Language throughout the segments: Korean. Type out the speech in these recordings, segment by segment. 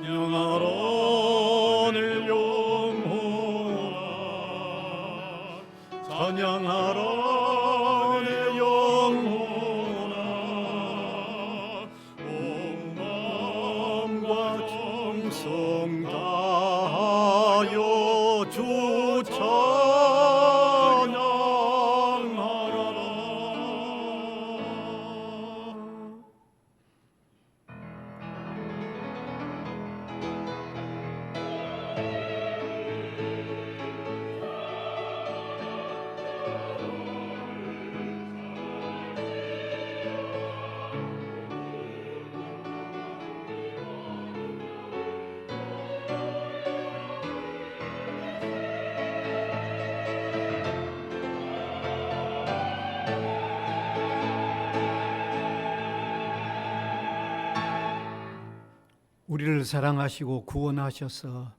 찬양하라 내 영혼아, 찬양하라 내 영혼아, 온 마음과 정성 다하여 주 찬양하라. 우리를 사랑하시고 구원하셔서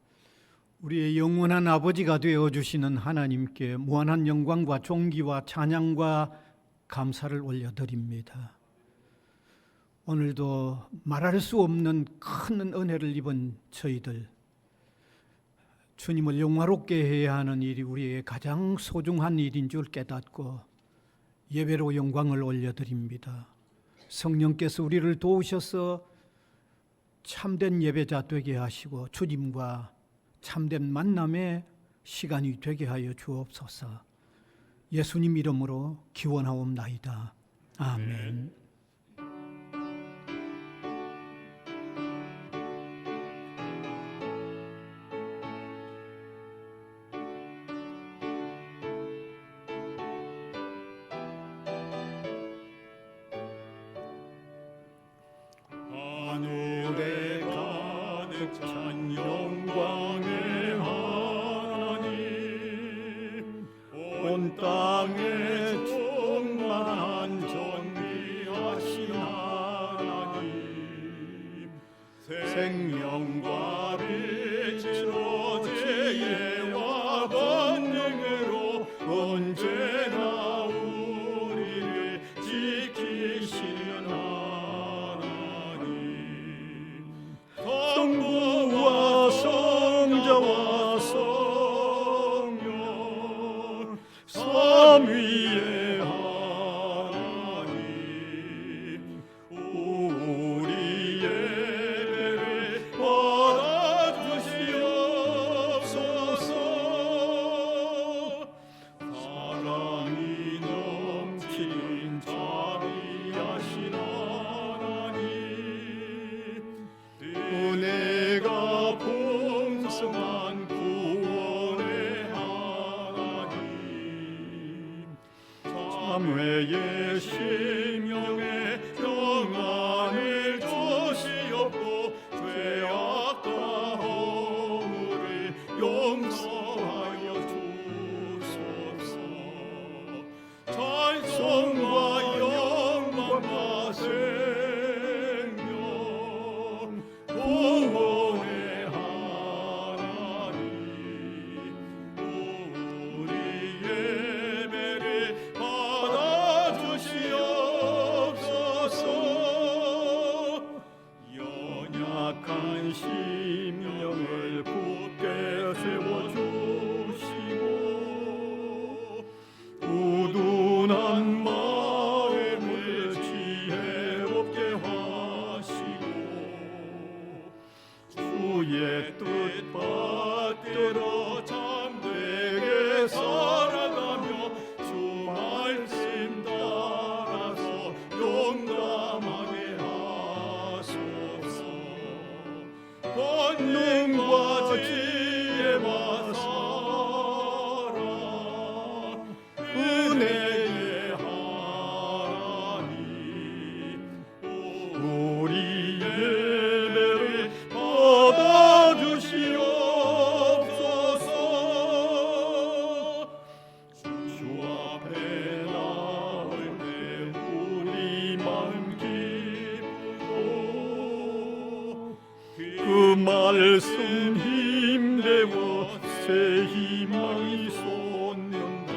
우리의 영원한 아버지가 되어주시는 하나님께 무한한 영광과 존귀와 찬양과 감사를 올려드립니다. 오늘도 말할 수 없는 큰 은혜를 입은 저희들, 주님을 영화롭게 해야 하는 일이 우리의 가장 소중한 일인 줄 깨닫고 예배로 영광을 올려드립니다. 성령께서 우리를 도우셔서 참된 예배자 되게 하시고 주님과 참된 만남의 시간이 되게 하여 주옵소서. 예수님 이름으로 기원하옵나이다. 아멘. 하늘에 가득 찬 영광의 하나님, 온 땅에 충만한 존귀하신 하나님, 생명과 빛으로 지혜와 권능으로 언제나 우리를 지키시는 성부와 성자와 성령 삼위의 하나님, 우리 예배를 받아주시옵소서. 사랑이 넘치는 자비하신 하나님, 은혜가 풍성한 구원의 하나님, 참회의 심령에 평안을 주시옵고 죄악과 허물을 용서하여 주소서. 찬송과 영광과 생명 구원의 하나님, 우리 예배를 받아주시옵소서. 연약한 심령을 굳게 세워주시고 우둔한 마음을 지혜롭게 하시고 주의 뜻 받들어 참되게 살아가며 주 말씀 따라서 용감하게 하소서. 권능과 지혜와 사랑, 은혜의 하나님, 우리 예배를 받아주시옵소서. 주 앞에 나올 때 우리 마음 기쁘고 그 말씀 힘내고 새 희망이 솟는다.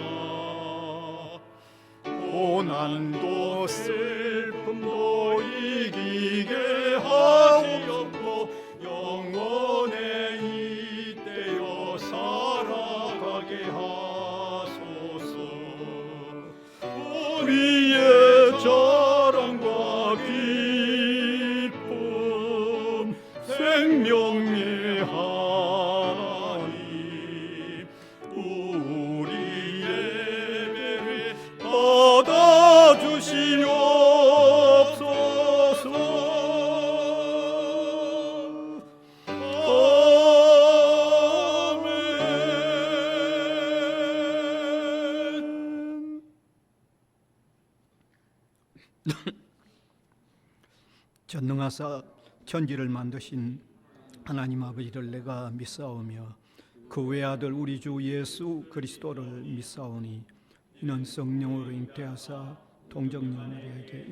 고난도 슬픔도 이기게 하시옵고 영원 전능하사 천지를 만드신 하나님 아버지를 내가 믿사오며 그 외아들 우리 주 예수 그리스도를 믿사오니 이는 성령으로 잉태하사 동정녀에게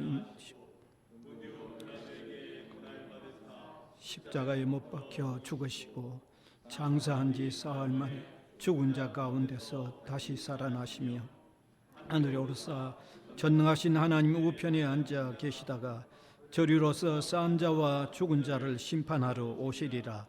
십자가에 못 박혀 죽으시고 장사한 지 사흘 만에 죽은 자 가운데서 다시 살아나시며 하늘에 오르사 전능하신 하나님 우편에 앉아 계시다가 저리로서 산 자와 죽은 자를 심판하러 오시리라.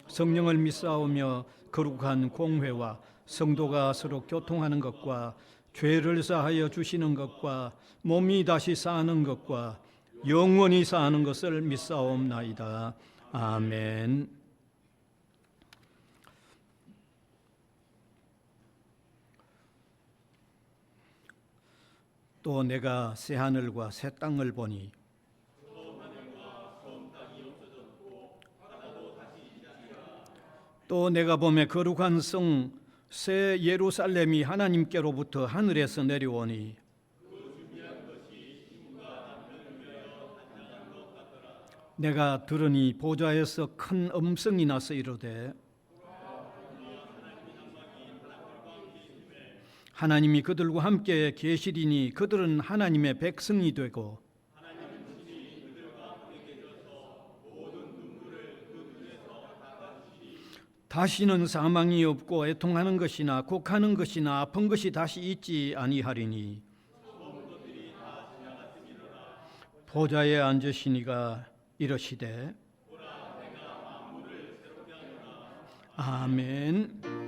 성령을 믿사오며 거룩한 공회와 성도가 서로 교통하는 것과 죄를 사하여 주시는 것과 몸이 다시 사는 것과 영원히 사는 것을 믿사옵나이다. 아멘. 또 내가 새 하늘과 새 땅을 보니 또 내가 보매 거룩한 성 새 예루살렘이 하나님께로부터 하늘에서 내려오니 내가 들으니 보좌에서 큰 음성이 나서 이르되 하나님이 그들과 함께 계시리니 그들은 하나님의 백성이 되고 다시는 사망이 없고 애통하는 것이나 곡하는 것이나 아픈 것이 다시 있지 아니하리니 보좌에 앉으시니가 이러시되 아멘.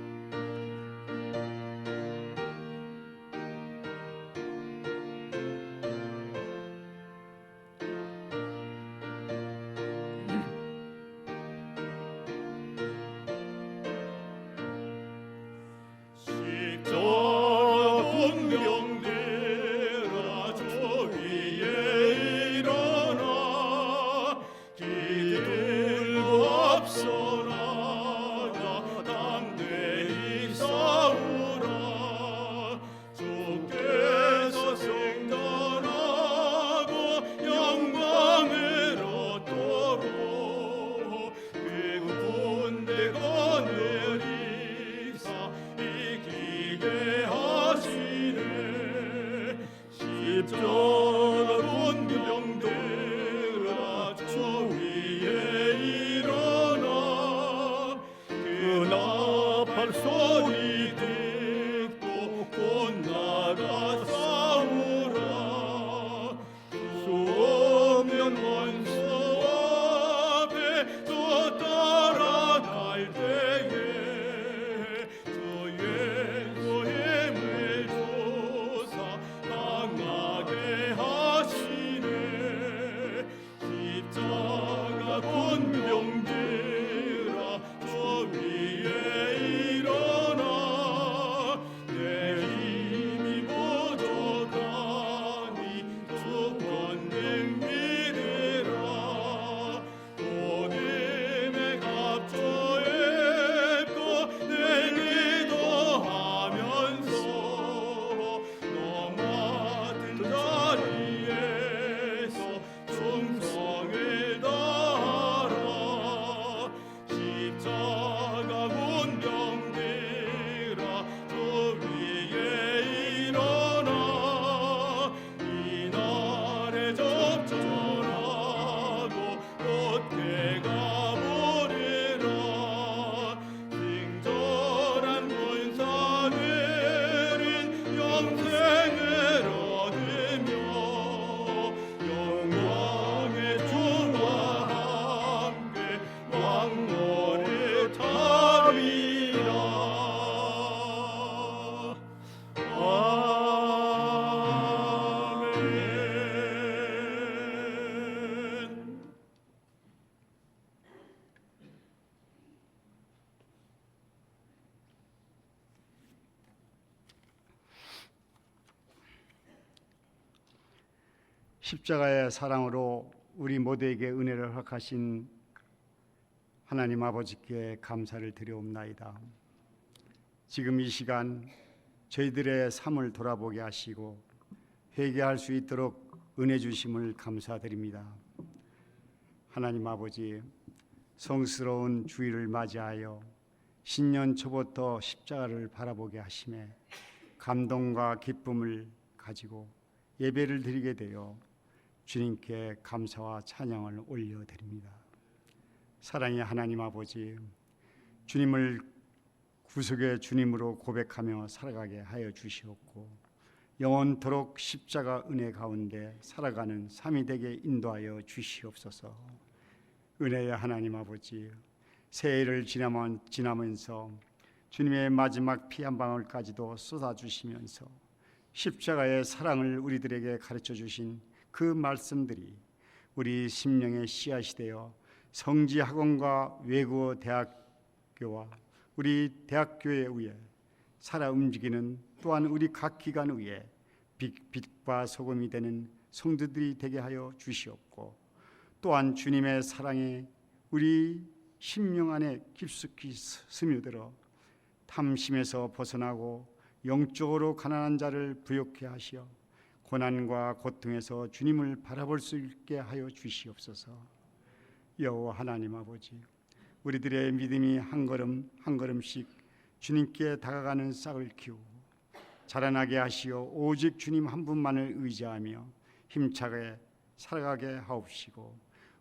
십자가의 사랑으로 우리 모두에게 은혜를 허락하신 하나님 아버지께 감사를 드려옵나이다. 지금 이 시간 저희들의 삶을 돌아보게 하시고 회개할 수 있도록 은혜 주심을 감사드립니다. 하나님 아버지, 성스러운 주일을 맞이하여 신년 초부터 십자가를 바라보게 하심에 감동과 기쁨을 가지고 예배를 드리게 되어 주님께 감사와 찬양을 올려드립니다. 사랑의 하나님 아버지, 주님을 구속의 주님으로 고백하며 살아가게 하여 주시옵고 영원토록 십자가 은혜 가운데 살아가는 삶이 되게 인도하여 주시옵소서. 은혜의 하나님 아버지, 새해를 지나면서 주님의 마지막 피 한 방울까지도 쏟아주시면서 십자가의 사랑을 우리들에게 가르쳐 주신 그 말씀들이 우리 심령의 씨앗이 되어 성지학원과 외국어 대학교와 우리 대학교에 의해 살아 움직이는 또한 우리 각 기관 위에 빛과 소금이 되는 성도들이 되게 하여 주시옵고 또한 주님의 사랑이 우리 심령 안에 깊숙이 스며들어 탐심에서 벗어나고 영적으로 가난한 자를 부욕케 하시어 고난과 고통에서 주님을 바라볼 수 있게 하여 주시옵소서. 여호와 하나님 아버지, 우리들의 믿음이 한 걸음 한 걸음씩 주님께 다가가는 싹을 키우고 자라나게 하시어 오직 주님 한 분만을 의지하며 힘차게 살아가게 하옵시고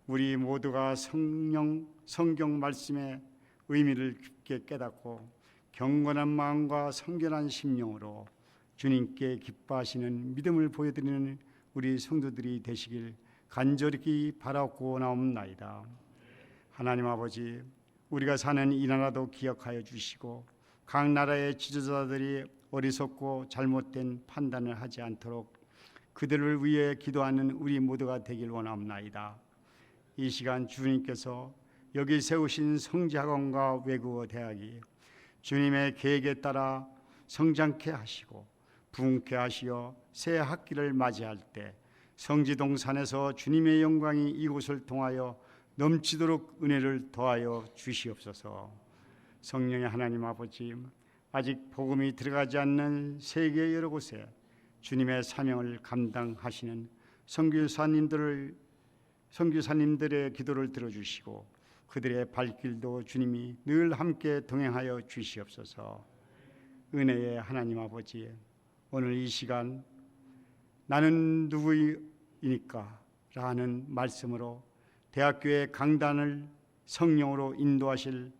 우리 모두가 성경 말씀의 의미를 깊게 깨닫고 경건한 마음과 성결한 심령으로 주님께 기뻐하시는 믿음을 보여드리는 우리 성도들이 되시길 간절히 바라고 나옵나이다. 하나님 아버지, 우리가 사는 이 나라도 기억하여 주시고 각 나라의 지도자들이 어리석고 잘못된 판단을 하지 않도록 그들을 위해 기도하는 우리 모두가 되길 원합나이다. 이 시간 주님께서 여기 세우신 성지학원과 외국어 대학이 주님의 계획에 따라 성장케 하시고 부흥케 하시어 새 학기를 맞이할 때 성지동산에서 주님의 영광이 이곳을 통하여 넘치도록 은혜를 더하여 주시옵소서. 성령의 하나님 아버지, 아직 복음이 들어가지 않는 세계 여러 곳에 주님의 사명을 감당하시는 선교사님들의 기도를 들어주시고 그들의 발길도 주님이 늘 함께 동행하여 주시옵소서. 은혜의 하나님 아버지, 오늘 이 시간 나는 누구이니까 라는 말씀으로 대학교의 강단을 성령으로 인도하실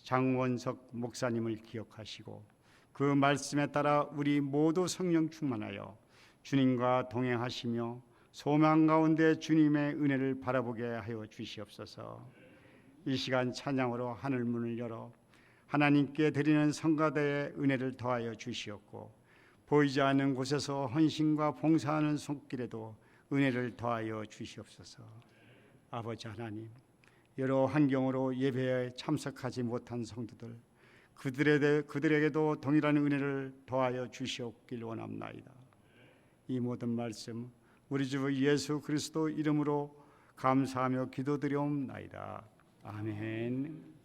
장원석 목사님을 기억하시고 그 말씀에 따라 우리 모두 성령 충만하여 주님과 동행하시며 소망 가운데 주님의 은혜를 바라보게 하여 주시옵소서. 이 시간 찬양으로 하늘 문을 열어 하나님께 드리는 성가대의 은혜를 더하여 주시옵고 보이지 않는 곳에서 헌신과 봉사하는 손길에도 은혜를 더하여 주시옵소서. 아버지 하나님, 여러 환경으로 예배에 참석하지 못한 성도들 그들에게도 동일한 은혜를 더하여 주시옵길 원합나이다. 이 모든 말씀 우리 주 예수 그리스도 이름으로 감사하며 기도드리옵나이다. 아멘.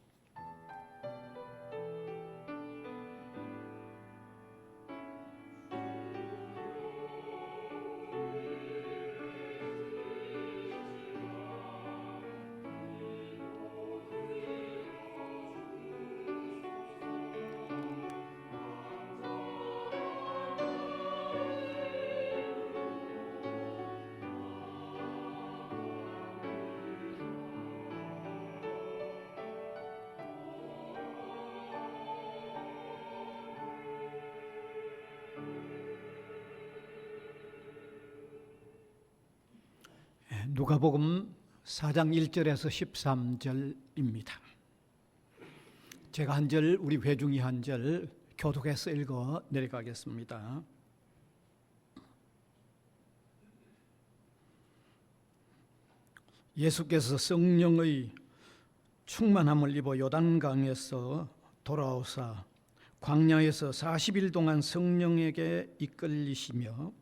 누가복음 4장 1절에서 13절입니다. 제가 한 절, 우리 회중이 한 절 교독해서 읽어 내려가겠습니다. 예수께서 성령의 충만함을 입어 요단강에서 돌아오사 광야에서 40일 동안 성령에게 이끌리시며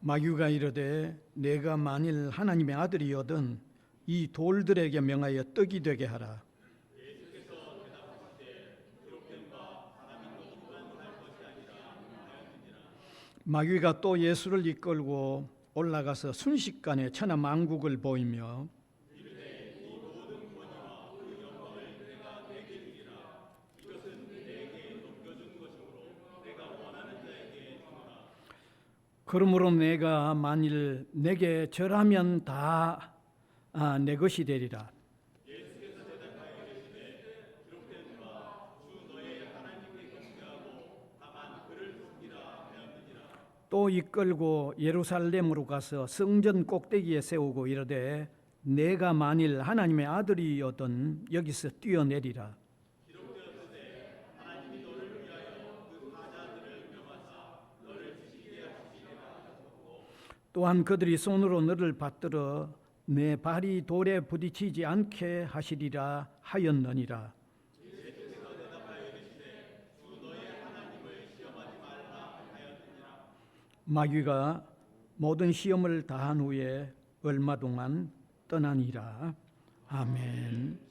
마귀가 이르되 내가 만일 하나님의 아들이거든 이 돌들에게 명하여 떡이 되게 하라. 마귀가 또 예수를 이끌고 올라가서 순식간에 천하 만국을 보이며 그러므로 내가 만일 내게 절하면 다 내 것이 되리라. 또 이끌고 예루살렘으로 가서 성전 꼭대기에 세우고 이르되 내가 만일 하나님의 아들이었던 여기서 뛰어내리라. 또한 그들이 손으로 너를 받들어 내 발이 돌에 부딪히지 않게 하시리라 하였느니라. 마귀가 모든 시험을 다한 후에 얼마 동안 떠나니라. 아멘.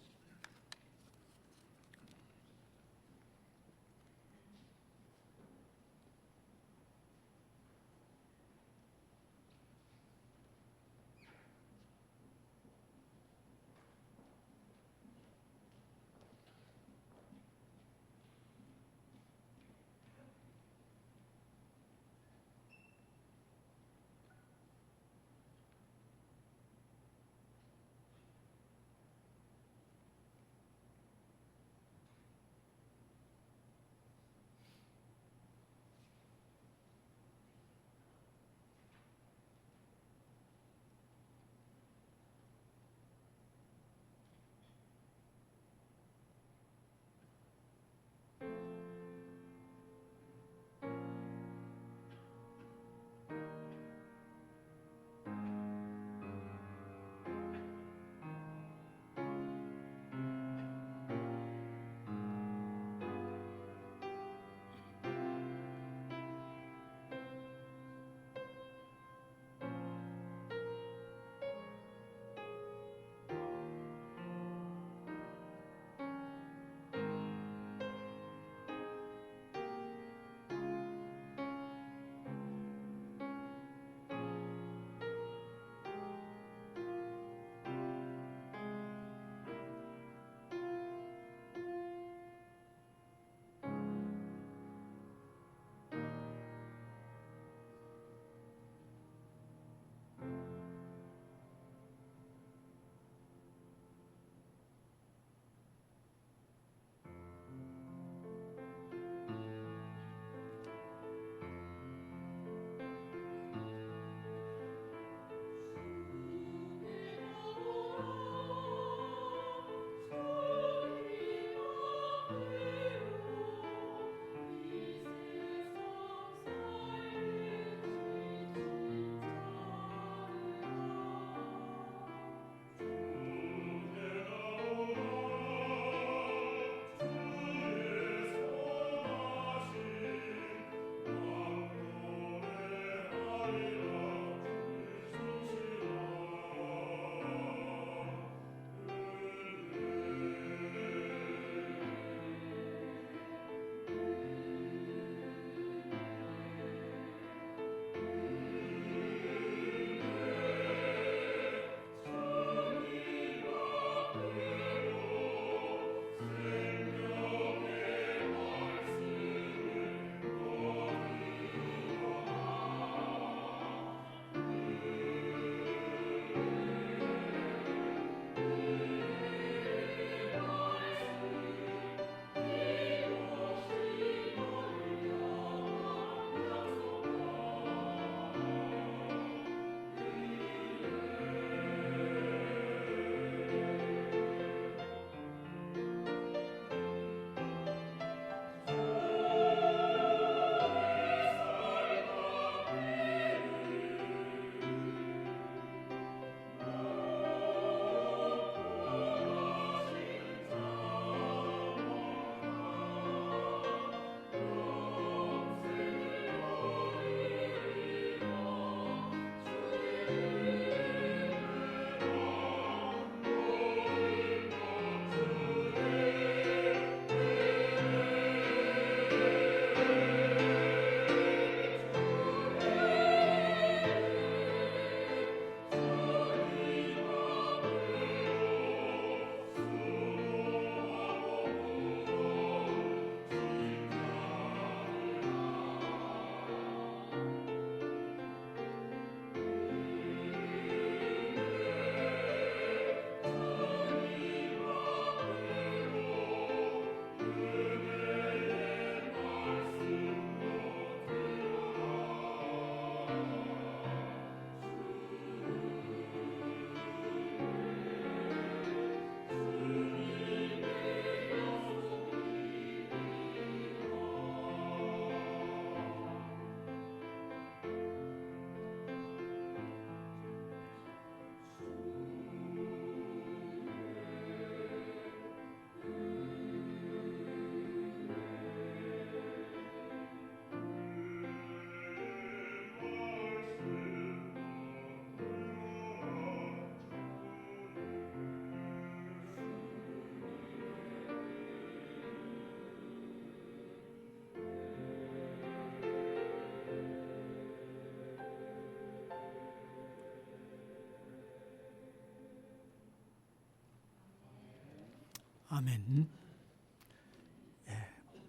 아멘.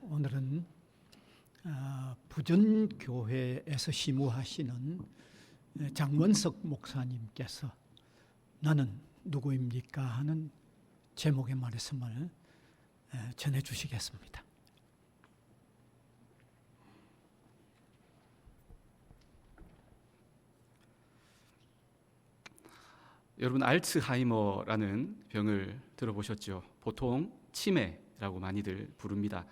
오늘은 부전교회에서 시무하시는 장원석 목사님께서 나는 누구입니까? 하는 제목의 말씀을 전해주시겠습니다. 여러분, 알츠하이머라는 병을 들어보셨죠? 보통 치매라고 많이들 부릅니다.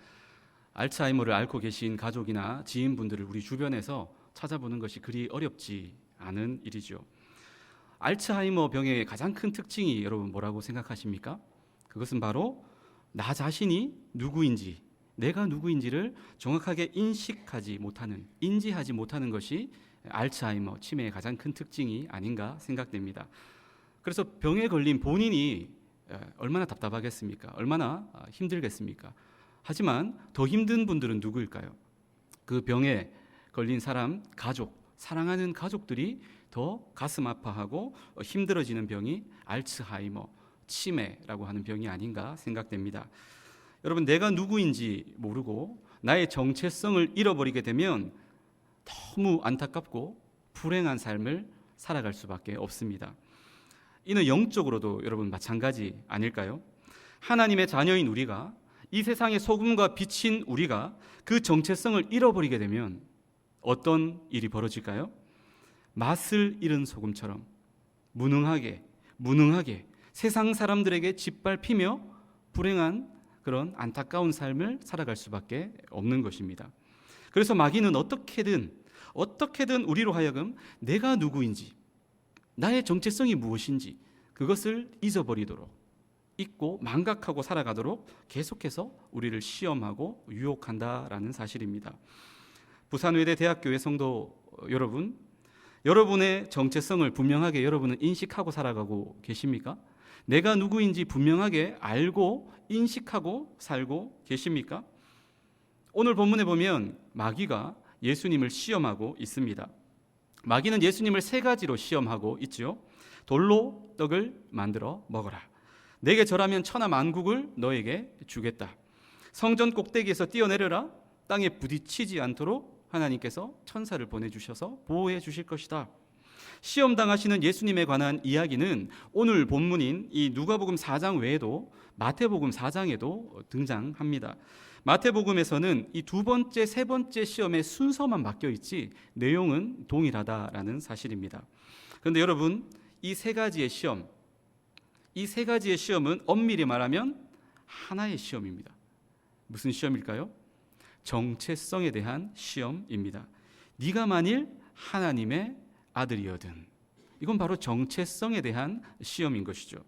알츠하이머를 앓고 계신 가족이나 지인분들을 우리 주변에서 찾아보는 것이 그리 어렵지 않은 일이죠. 알츠하이머 병의 가장 큰 특징이 여러분 뭐라고 생각하십니까? 그것은 바로 나 자신이 누구인지, 내가 누구인지를 정확하게 인지하지 못하는 것이 알츠하이머 치매의 가장 큰 특징이 아닌가 생각됩니다. 그래서 병에 걸린 본인이 얼마나 답답하겠습니까? 얼마나 힘들겠습니까? 하지만 더 힘든 분들은 누구일까요? 그 병에 걸린 사람, 가족, 사랑하는 가족들이 더 가슴 아파하고 힘들어지는 병이 알츠하이머, 치매라고 하는 병이 아닌가 생각됩니다. 여러분, 내가 누구인지 모르고 나의 정체성을 잃어버리게 되면 너무 안타깝고 불행한 삶을 살아갈 수밖에 없습니다. 이는 영적으로도 여러분 마찬가지 아닐까요? 하나님의 자녀인 우리가, 이 세상의 소금과 빛인 우리가 그 정체성을 잃어버리게 되면 어떤 일이 벌어질까요? 맛을 잃은 소금처럼 무능하게 세상 사람들에게 짓밟히며 불행한 그런 안타까운 삶을 살아갈 수밖에 없는 것입니다. 그래서 마귀는 어떻게든 우리로 하여금 내가 누구인지, 나의 정체성이 무엇인지 그것을 잊고 망각하고 살아가도록 계속해서 우리를 시험하고 유혹한다라는 사실입니다. 부산외대 대학교의 성도 여러분, 여러분의 정체성을 분명하게 여러분은 인식하고 살아가고 계십니까? 내가 누구인지 분명하게 알고 인식하고 살고 계십니까? 오늘 본문에 보면 마귀가 예수님을 시험하고 있습니다. 마귀는 예수님을 세 가지로 시험하고 있죠. 돌로 떡을 만들어 먹어라. 내게 절하면 천하 만국을 너에게 주겠다. 성전 꼭대기에서 뛰어내려라. 땅에 부딪히지 않도록 하나님께서 천사를 보내주셔서 보호해 주실 것이다. 시험당하시는 예수님에 관한 이야기는 오늘 본문인 이 누가복음 4장 외에도 마태복음 4장에도 등장합니다. 마태복음에서는 이 두 번째, 세 번째 시험의 순서만 바뀌어 있지 내용은 동일하다라는 사실입니다. 그런데 여러분, 이 세 가지의 시험은 엄밀히 말하면 하나의 시험입니다. 무슨 시험일까요? 정체성에 대한 시험입니다. 네가 만일 하나님의 아들이거든. 이건 바로 정체성에 대한 시험인 것이죠.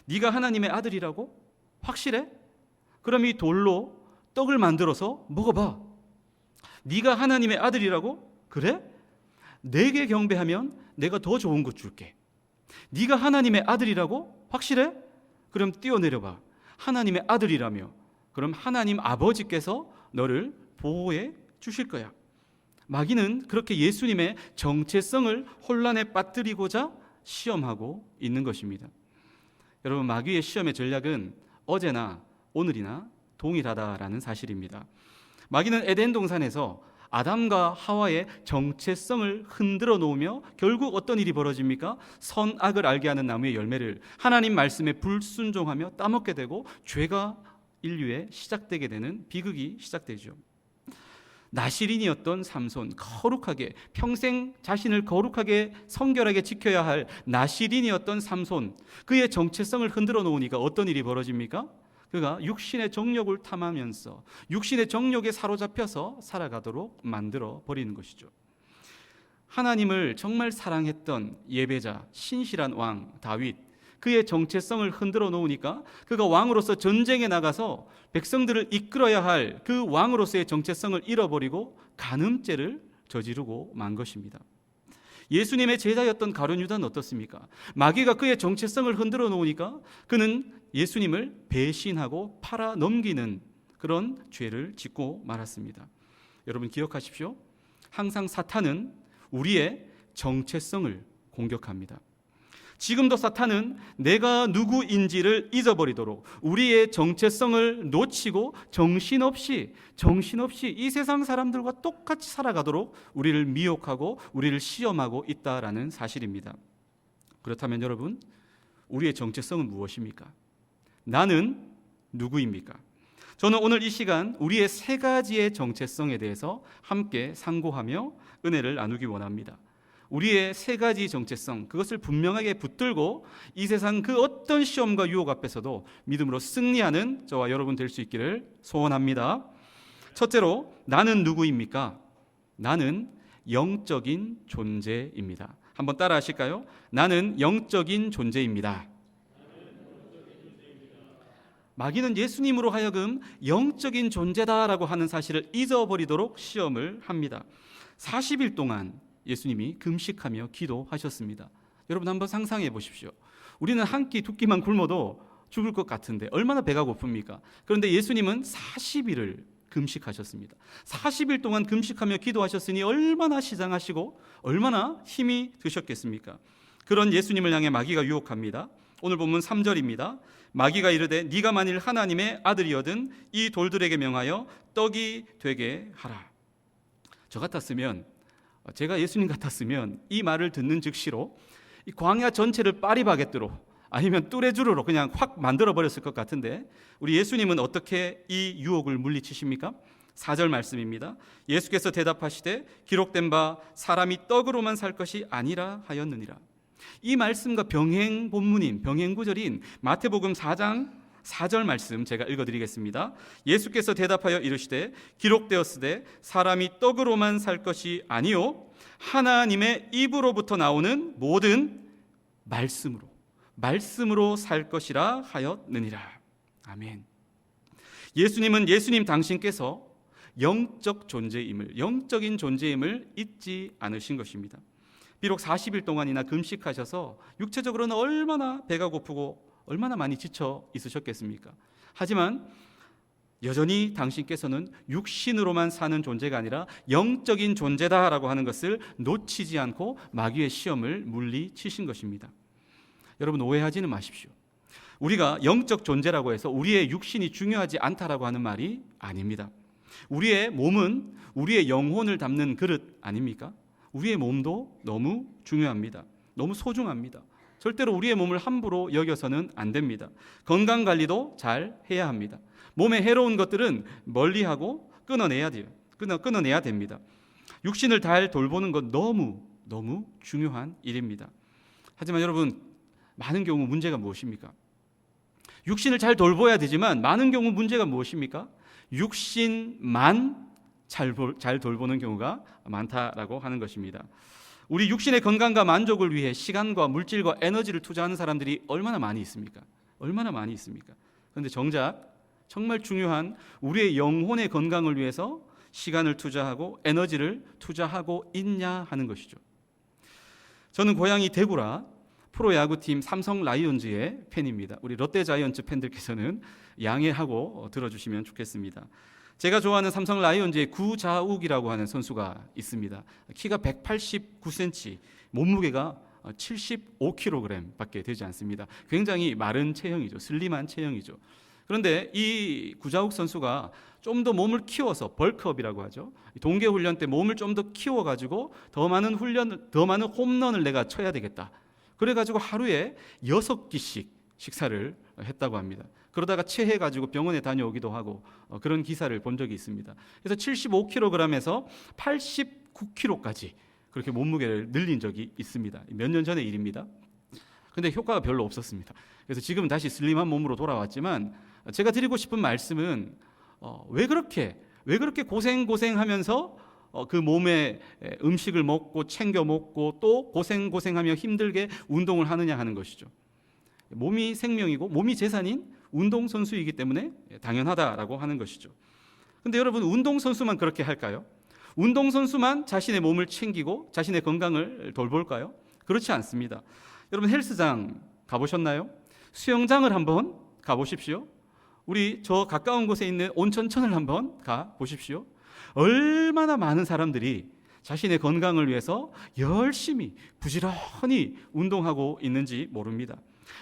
네가 하나님의 아들이라고? 확실해? 그럼 이 돌로 떡을 만들어서 먹어봐. 네가 하나님의 아들이라고? 그래? 내게 경배하면 내가 더 좋은 것 줄게. 네가 하나님의 아들이라고? 확실해? 그럼 뛰어내려봐. 하나님의 아들이라며 그럼 하나님 아버지께서 너를 보호해 주실 거야. 마귀는 그렇게 예수님의 정체성을 혼란에 빠뜨리고자 시험하고 있는 것입니다. 여러분, 마귀의 시험의 전략은 어제나 오늘이나 동일하다라는 사실입니다. 마귀는 에덴 동산에서 아담과 하와의 정체성을 흔들어 놓으며 결국 어떤 일이 벌어집니까? 선악을 알게 하는 나무의 열매를 하나님 말씀에 불순종하며 따먹게 되고 죄가 인류에 시작되게 되는 비극이 시작되죠. 나시린이었던 삼손, 거룩하게 평생 자신을 거룩하게 성결하게 지켜야 할 나시린이었던 삼손, 그의 정체성을 흔들어 놓으니까 어떤 일이 벌어집니까? 그가 육신의 정욕을 탐하면서 육신의 정욕에 사로잡혀서 살아가도록 만들어 버리는 것이죠. 하나님을 정말 사랑했던 예배자, 신실한 왕 다윗, 그의 정체성을 흔들어 놓으니까 그가 왕으로서 전쟁에 나가서 백성들을 이끌어야 할 그 왕으로서의 정체성을 잃어버리고 간음죄를 저지르고 만 것입니다. 예수님의 제자였던 가룟 유다는 어떻습니까? 마귀가 그의 정체성을 흔들어 놓으니까 그는 예수님을 배신하고 팔아 넘기는 그런 죄를 짓고 말았습니다. 여러분 기억하십시오. 항상 사탄은 우리의 정체성을 공격합니다. 지금도 사탄은 내가 누구인지를 잊어버리도록 우리의 정체성을 놓치고 정신없이 이 세상 사람들과 똑같이 살아가도록 우리를 미혹하고 우리를 시험하고 있다라는 사실입니다. 그렇다면 여러분, 우리의 정체성은 무엇입니까? 나는 누구입니까? 저는 오늘 이 시간 우리의 세 가지의 정체성에 대해서 함께 상고하며 은혜를 나누기 원합니다. 우리의 세 가지 정체성, 그것을 분명하게 붙들고 이 세상 그 어떤 시험과 유혹 앞에서도 믿음으로 승리하는 저와 여러분 될 수 있기를 소원합니다. 첫째로, 나는 누구입니까? 나는 영적인 존재입니다. 한번 따라 하실까요? 나는 영적인 존재입니다. 마귀는 예수님으로 하여금 영적인 존재다라고 하는 사실을 잊어버리도록 시험을 합니다. 40일 동안 예수님이 금식하며 기도하셨습니다. 여러분 한번 상상해 보십시오. 우리는 한 끼 두 끼만 굶어도 죽을 것 같은데 얼마나 배가 고픕니까? 그런데 예수님은 40일을 금식하셨습니다. 40일 동안 금식하며 기도하셨으니 얼마나 시장하시고 얼마나 힘이 드셨겠습니까? 그런 예수님을 향해 마귀가 유혹합니다. 오늘 본문 3절입니다. 마귀가 이르되 네가 만일 하나님의 아들이거든 이 돌들에게 명하여 떡이 되게 하라. 저 같았으면, 제가 예수님 같았으면 이 말을 듣는 즉시로 이 광야 전체를 파리바게뜨로 아니면 뚜레쥬르로 그냥 확 만들어 버렸을 것 같은데, 우리 예수님은 어떻게 이 유혹을 물리치십니까? 4절 말씀입니다. 예수께서 대답하시되 기록된 바 사람이 떡으로만 살 것이 아니라 하였느니라. 이 말씀과 병행 본문인, 병행 구절인 마태복음 4장 4절 말씀 제가 읽어드리겠습니다. 예수께서 대답하여 이르시되 기록되었으되 사람이 떡으로만 살 것이 아니요 하나님의 입으로부터 나오는 모든 말씀으로 살 것이라 하였느니라. 아멘. 예수님은 예수님 당신께서 영적인 존재임을 잊지 않으신 것입니다. 비록 40일 동안이나 금식하셔서 육체적으로는 얼마나 배가 고프고 얼마나 많이 지쳐 있으셨겠습니까? 하지만 여전히 당신께서는 육신으로만 사는 존재가 아니라 영적인 존재다라고 하는 것을 놓치지 않고 마귀의 시험을 물리치신 것입니다. 여러분 오해하지는 마십시오. 우리가 영적 존재라고 해서 우리의 육신이 중요하지 않다라고 하는 말이 아닙니다. 우리의 몸은 우리의 영혼을 담는 그릇 아닙니까? 우리의 몸도 너무 중요합니다. 너무 소중합니다. 절대로 우리의 몸을 함부로 여겨서는 안 됩니다. 건강관리도 잘 해야 합니다. 몸에 해로운 것들은 멀리하고 끊어내야 됩니다. 육신을 잘 돌보는 건 너무 중요한 일입니다. 하지만 여러분, 많은 경우 문제가 무엇입니까? 육신을 잘 돌봐야 되지만 많은 경우 문제가 무엇입니까? 육신만 잘 돌보는 경우가 많다라고 하는 것입니다. 우리 육신의 건강과 만족을 위해 시간과 물질과 에너지를 투자하는 사람들이 얼마나 많이 있습니까? 그런데 정작 정말 중요한 우리의 영혼의 건강을 위해서 시간을 투자하고 에너지를 투자하고 있냐 하는 것이죠. 저는 고향이 대구라 프로야구팀 삼성 라이온즈의 팬입니다. 우리 롯데 자이언츠 팬들께서는 양해하고 들어주시면 좋겠습니다. 제가 좋아하는 삼성 라이온즈의 구자욱이라고 하는 선수가 있습니다. 키가 189cm, 몸무게가 75kg 밖에 되지 않습니다. 굉장히 마른 체형이죠. 슬림한 체형이죠. 그런데 이 구자욱 선수가 좀 더 몸을 키워서 벌크업이라고 하죠. 동계 훈련 때 몸을 좀 더 키워가지고 더 많은 홈런을 내가 쳐야 되겠다. 그래가지고 하루에 6끼씩 식사를 했다고 합니다. 그러다가 체해가지고 병원에 다녀오기도 하고 그런 기사를 본 적이 있습니다. 그래서 75kg에서 89kg까지 그렇게 몸무게를 늘린 적이 있습니다. 몇 년 전의 일입니다. 근데 효과가 별로 없었습니다. 그래서 지금은 다시 슬림한 몸으로 돌아왔지만 제가 드리고 싶은 말씀은 왜 그렇게 고생하면서 그 몸에 음식을 먹고 챙겨 먹고 또 고생하며 힘들게 운동을 하느냐 하는 것이죠. 몸이 생명이고 몸이 재산인 운동선수이기 때문에 당연하다라고 하는 것이죠. 그런데 여러분, 운동선수만 그렇게 할까요? 운동선수만 자신의 몸을 챙기고 자신의 건강을 돌볼까요? 그렇지 않습니다. 여러분, 헬스장 가보셨나요? 수영장을 한번 가보십시오. 우리 저 가까운 곳에 있는 온천천을 한번 가보십시오. 얼마나 많은 사람들이 자신의 건강을 위해서 열심히 부지런히 운동하고 있는지 모릅니다.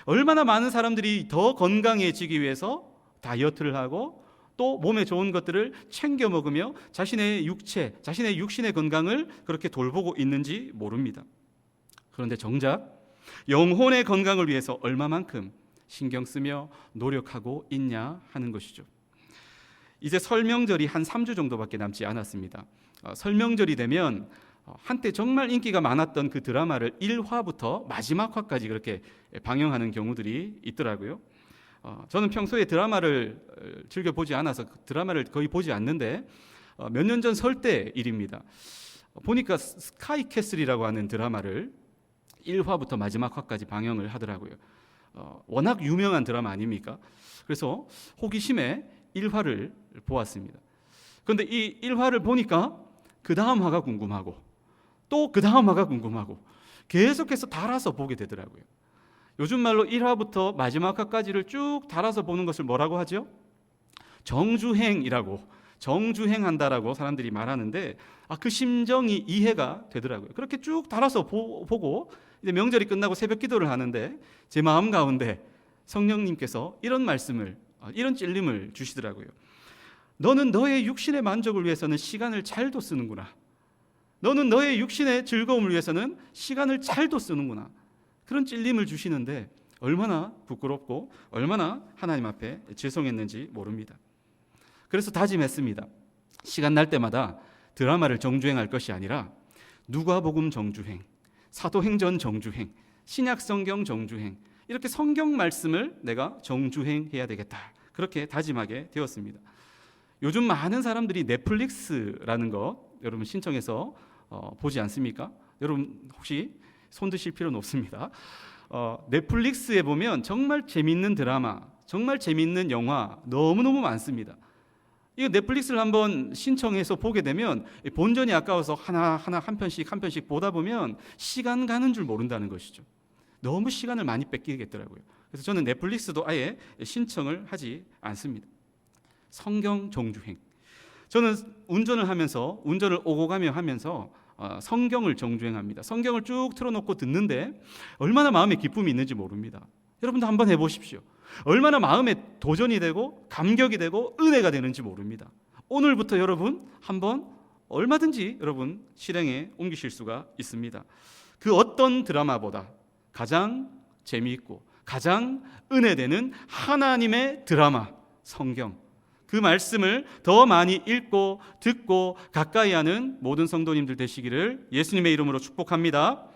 얼마나 많은 사람들이 더 건강해지기 위해서 다이어트를 하고 또 몸에 좋은 것들을 챙겨 먹으며 자신의 육체, 자신의 육신의 건강을 그렇게 돌보고 있는지 모릅니다. 그런데 정작 영혼의 건강을 위해서 얼마만큼 신경 쓰며 노력하고 있냐 하는 것이죠. 이제 설명절이 한 3주 정도밖에 남지 않았습니다. 설명절이 되면 한때 정말 인기가 많았던 그 드라마를 1화부터 마지막 화까지 그렇게 방영하는 경우들이 있더라고요. 저는 평소에 드라마를 즐겨 보지 않아서 드라마를 거의 보지 않는데 몇 년 전 설 때 일입니다. 보니까 스카이캐슬이라고 하는 드라마를 1화부터 마지막 화까지 방영을 하더라고요. 워낙 유명한 드라마 아닙니까? 그래서 호기심에 1화를 보았습니다. 그런데 이 1화를 보니까 그 다음 화가 궁금하고 또 그 다음 화가 궁금하고 계속해서 달아서 보게 되더라고요. 요즘 말로 1화부터 마지막 화까지를 쭉 달아서 보는 것을 뭐라고 하죠? 정주행이라고, 정주행한다라고 사람들이 말하는데 그 심정이 이해가 되더라고요. 그렇게 쭉 달아서 보고 이제 명절이 끝나고 새벽 기도를 하는데 제 마음 가운데 성령님께서 이런 말씀을, 이런 찔림을 주시더라고요. 너는 너의 육신의 만족을 위해서는 시간을 잘도 쓰는구나. 너는 너의 육신의 즐거움을 위해서는 시간을 잘도 쓰는구나. 그런 찔림을 주시는데 얼마나 부끄럽고 얼마나 하나님 앞에 죄송했는지 모릅니다. 그래서 다짐했습니다. 시간 날 때마다 드라마를 정주행할 것이 아니라 누가복음 정주행, 사도행전 정주행, 신약성경 정주행, 이렇게 성경 말씀을 내가 정주행해야 되겠다. 그렇게 다짐하게 되었습니다. 요즘 많은 사람들이 넷플릭스라는 거 여러분 신청해서 보지 않습니까? 여러분 혹시 손 드실 필요는 없습니다. 넷플릭스에 보면 정말 재밌는 드라마, 정말 재밌는 영화 너무너무 많습니다. 이거 넷플릭스를 한번 신청해서 보게 되면 본전이 아까워서 하나하나 한 편씩 보다 보면 시간 가는 줄 모른다는 것이죠. 너무 시간을 많이 뺏기겠더라고요. 그래서 저는 넷플릭스도 아예 신청을 하지 않습니다. 성경 정주행. 저는 운전을 하면서 운전을 오고 가며 하면서 성경을 정주행합니다. 성경을 쭉 틀어놓고 듣는데 얼마나 마음에 기쁨이 있는지 모릅니다. 여러분도 한번 해보십시오. 얼마나 마음에 도전이 되고 감격이 되고 은혜가 되는지 모릅니다. 오늘부터 여러분 한번 얼마든지 여러분 실행에 옮기실 수가 있습니다. 그 어떤 드라마보다 가장 재미있고 가장 은혜되는 하나님의 드라마 성경, 그 말씀을 더 많이 읽고 듣고 가까이 하는 모든 성도님들 되시기를 예수님의 이름으로 축복합니다.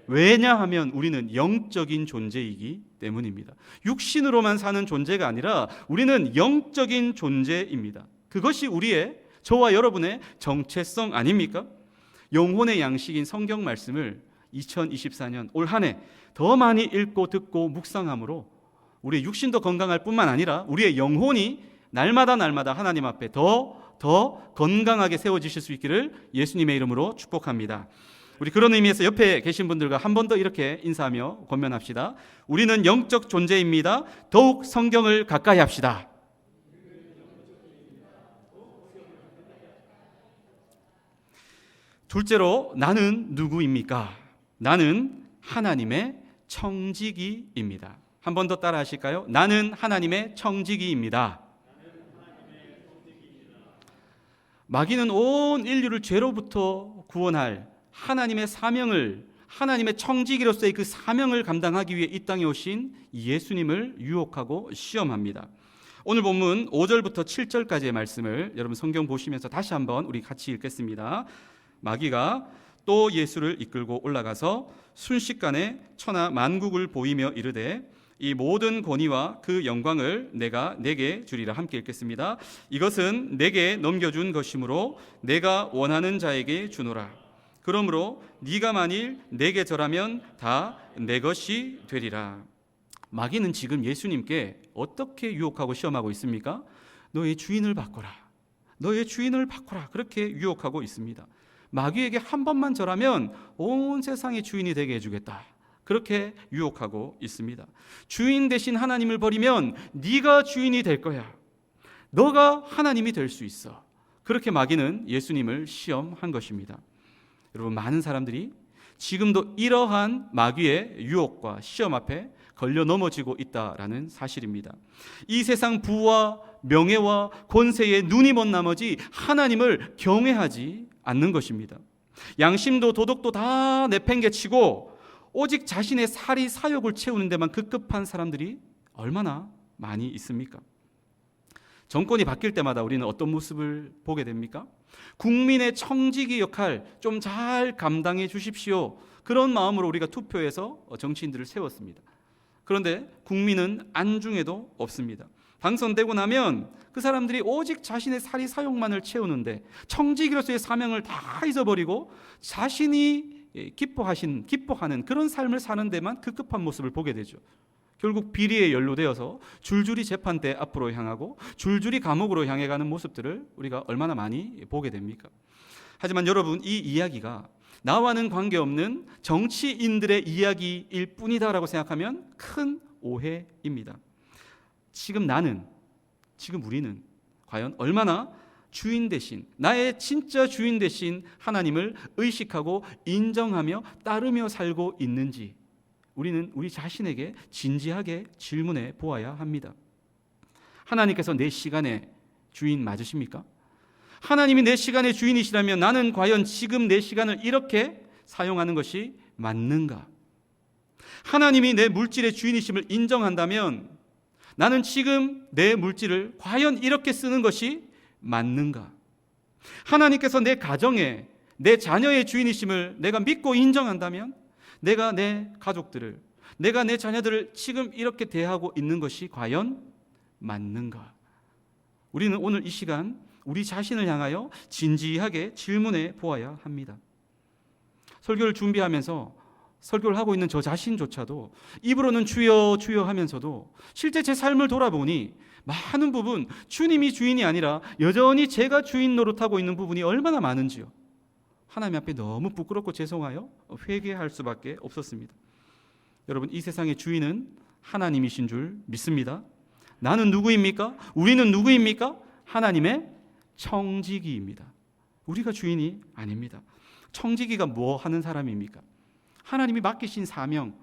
왜냐하면 우리는 영적인 존재이기 때문입니다. 육신으로만 사는 존재가 아니라 우리는 영적인 존재입니다. 그것이 우리의, 저와 여러분의 정체성 아닙니까? 영혼의 양식인 성경 말씀을 2024년 올 한 해 더 많이 읽고 듣고 묵상함으로 우리의 육신도 건강할 뿐만 아니라 우리의 영혼이 날마다 하나님 앞에 더 건강하게 세워지실 수 있기를 예수님의 이름으로 축복합니다. 우리 그런 의미에서 옆에 계신 분들과 한 번 더 이렇게 인사하며 권면합시다. 우리는 영적 존재입니다. 더욱 성경을 가까이 합시다. 둘째로, 나는 누구입니까? 나는 하나님의 청지기입니다. 한 번 더 따라 하실까요? 나는 하나님의 청지기입니다. 마귀는 온 인류를 죄로부터 구원할 하나님의 사명을, 하나님의 청지기로서의 그 사명을 감당하기 위해 이 땅에 오신 예수님을 유혹하고 시험합니다. 오늘 본문 5절부터 7절까지의 말씀을 여러분 성경 보시면서 다시 한번 우리 같이 읽겠습니다. 마귀가 또 예수를 이끌고 올라가서 순식간에 천하 만국을 보이며 이르되 이 모든 권위와 그 영광을 내가 내게 주리라. 함께 읽겠습니다. 이것은 내게 넘겨준 것이므로 내가 원하는 자에게 주노라. 그러므로 네가 만일 내게 절하면 다 내 것이 되리라. 마귀는 지금 예수님께 어떻게 유혹하고 시험하고 있습니까? 너의 주인을 바꿔라. 너의 주인을 바꿔라. 그렇게 유혹하고 있습니다. 마귀에게 한 번만 절하면 온 세상의 주인이 되게 해주겠다. 그렇게 유혹하고 있습니다. 주인 대신 하나님을 버리면 네가 주인이 될 거야. 너가 하나님이 될 수 있어. 그렇게 마귀는 예수님을 시험한 것입니다. 여러분, 많은 사람들이 지금도 이러한 마귀의 유혹과 시험 앞에 걸려 넘어지고 있다라는 사실입니다. 이 세상 부와 명예와 권세에 눈이 먼 나머지 하나님을 경외하지 않는 것입니다. 양심도 도덕도 다 내팽개치고 오직 자신의 사리 사욕을 채우는 데만 급급한 사람들이 얼마나 많이 있습니까? 정권이 바뀔 때마다 우리는 어떤 모습을 보게 됩니까? 국민의 청지기 역할 좀 잘 감당해 주십시오. 그런 마음으로 우리가 투표해서 정치인들을 세웠습니다. 그런데 국민은 안중에도 없습니다. 당선되고 나면 그 사람들이 오직 자신의 사리 사욕만을 채우는데 청지기로서의 사명을 다 잊어버리고 자신이 기뻐하는 그런 삶을 사는 데만 급급한 모습을 보게 되죠. 결국 비리에 연루되어서 줄줄이 재판대 앞으로 향하고 줄줄이 감옥으로 향해 가는 모습들을 우리가 얼마나 많이 보게 됩니까? 하지만 여러분, 이 이야기가 나와는 관계없는 정치인들의 이야기일 뿐이다라고 생각하면 큰 오해입니다. 지금 우리는 과연 얼마나 주인 대신, 나의 진짜 주인 대신 하나님을 의식하고 인정하며 따르며 살고 있는지 우리는 우리 자신에게 진지하게 질문해 보아야 합니다. 하나님께서 내 시간의 주인 맞으십니까? 하나님이 내 시간의 주인이시라면 나는 과연 지금 내 시간을 이렇게 사용하는 것이 맞는가? 하나님이 내 물질의 주인이심을 인정한다면 나는 지금 내 물질을 과연 이렇게 쓰는 것이 맞는가? 하나님께서 내 가정에, 내 자녀의 주인이심을 내가 믿고 인정한다면 내가 내 가족들을, 내가 내 자녀들을 지금 이렇게 대하고 있는 것이 과연 맞는가? 우리는 오늘 이 시간 우리 자신을 향하여 진지하게 질문해 보아야 합니다. 설교를 준비하면서 설교를 하고 있는 저 자신조차도 입으로는 주여 주여 하면서도 실제 제 삶을 돌아보니 많은 부분 주님이 주인이 아니라 여전히 제가 주인 노릇하고 있는 부분이 얼마나 많은지요. 하나님 앞에 너무 부끄럽고 죄송하여 회개할 수밖에 없었습니다. 여러분, 이 세상의 주인은 하나님이신 줄 믿습니다. 나는 누구입니까? 우리는 누구입니까? 하나님의 청지기입니다. 우리가 주인이 아닙니다. 청지기가 뭐 하는 사람입니까? 하나님이 맡기신 사명,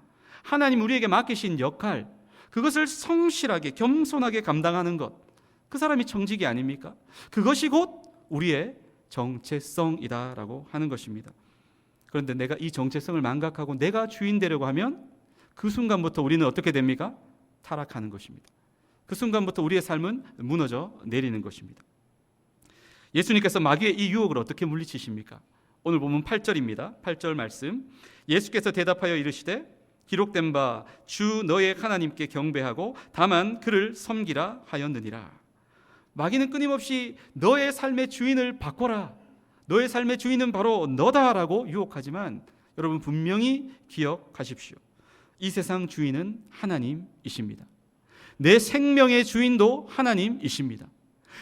하나님 우리에게 맡기신 역할, 그것을 성실하게 겸손하게 감당하는 것, 그 사람이 청지기 아닙니까? 그것이 곧 우리의 정체성이다라고 하는 것입니다. 그런데 내가 이 정체성을 망각하고 내가 주인 되려고 하면 그 순간부터 우리는 어떻게 됩니까? 타락하는 것입니다. 그 순간부터 우리의 삶은 무너져 내리는 것입니다. 예수님께서 마귀의 이 유혹을 어떻게 물리치십니까? 오늘 보면 8절입니다. 8절 말씀. 예수께서 대답하여 이르시되 기록된 바 주 너의 하나님께 경배하고 다만 그를 섬기라 하였느니라. 마귀는 끊임없이 너의 삶의 주인을 바꿔라, 너의 삶의 주인은 바로 너다라고 유혹하지만 여러분, 분명히 기억하십시오. 이 세상 주인은 하나님이십니다. 내 생명의 주인도 하나님이십니다.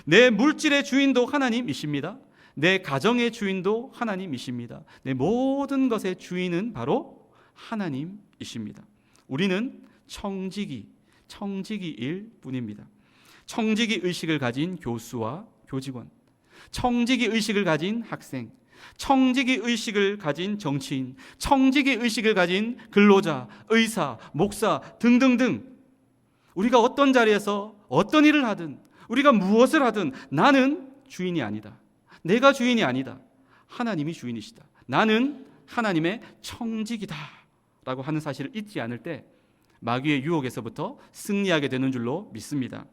내 물질의 주인도 하나님이십니다. 내 가정의 주인도 하나님이십니다. 내 모든 것의 주인은 바로 하나님이십니다. 우리는 청지기일 뿐입니다. 청지기 의식을 가진 교수와 교직원, 청지기 의식을 가진 학생, 청지기 의식을 가진 정치인, 청지기 의식을 가진 근로자, 의사, 목사 등등등, 우리가 어떤 자리에서 어떤 일을 하든 우리가 무엇을 하든 나는 주인이 아니다. 내가 주인이 아니다. 하나님이 주인이시다. 나는 하나님의 청지기다 라고 하는 사실을 잊지 않을 때 마귀의 유혹에서부터 승리하게 되는 줄로 믿습니다.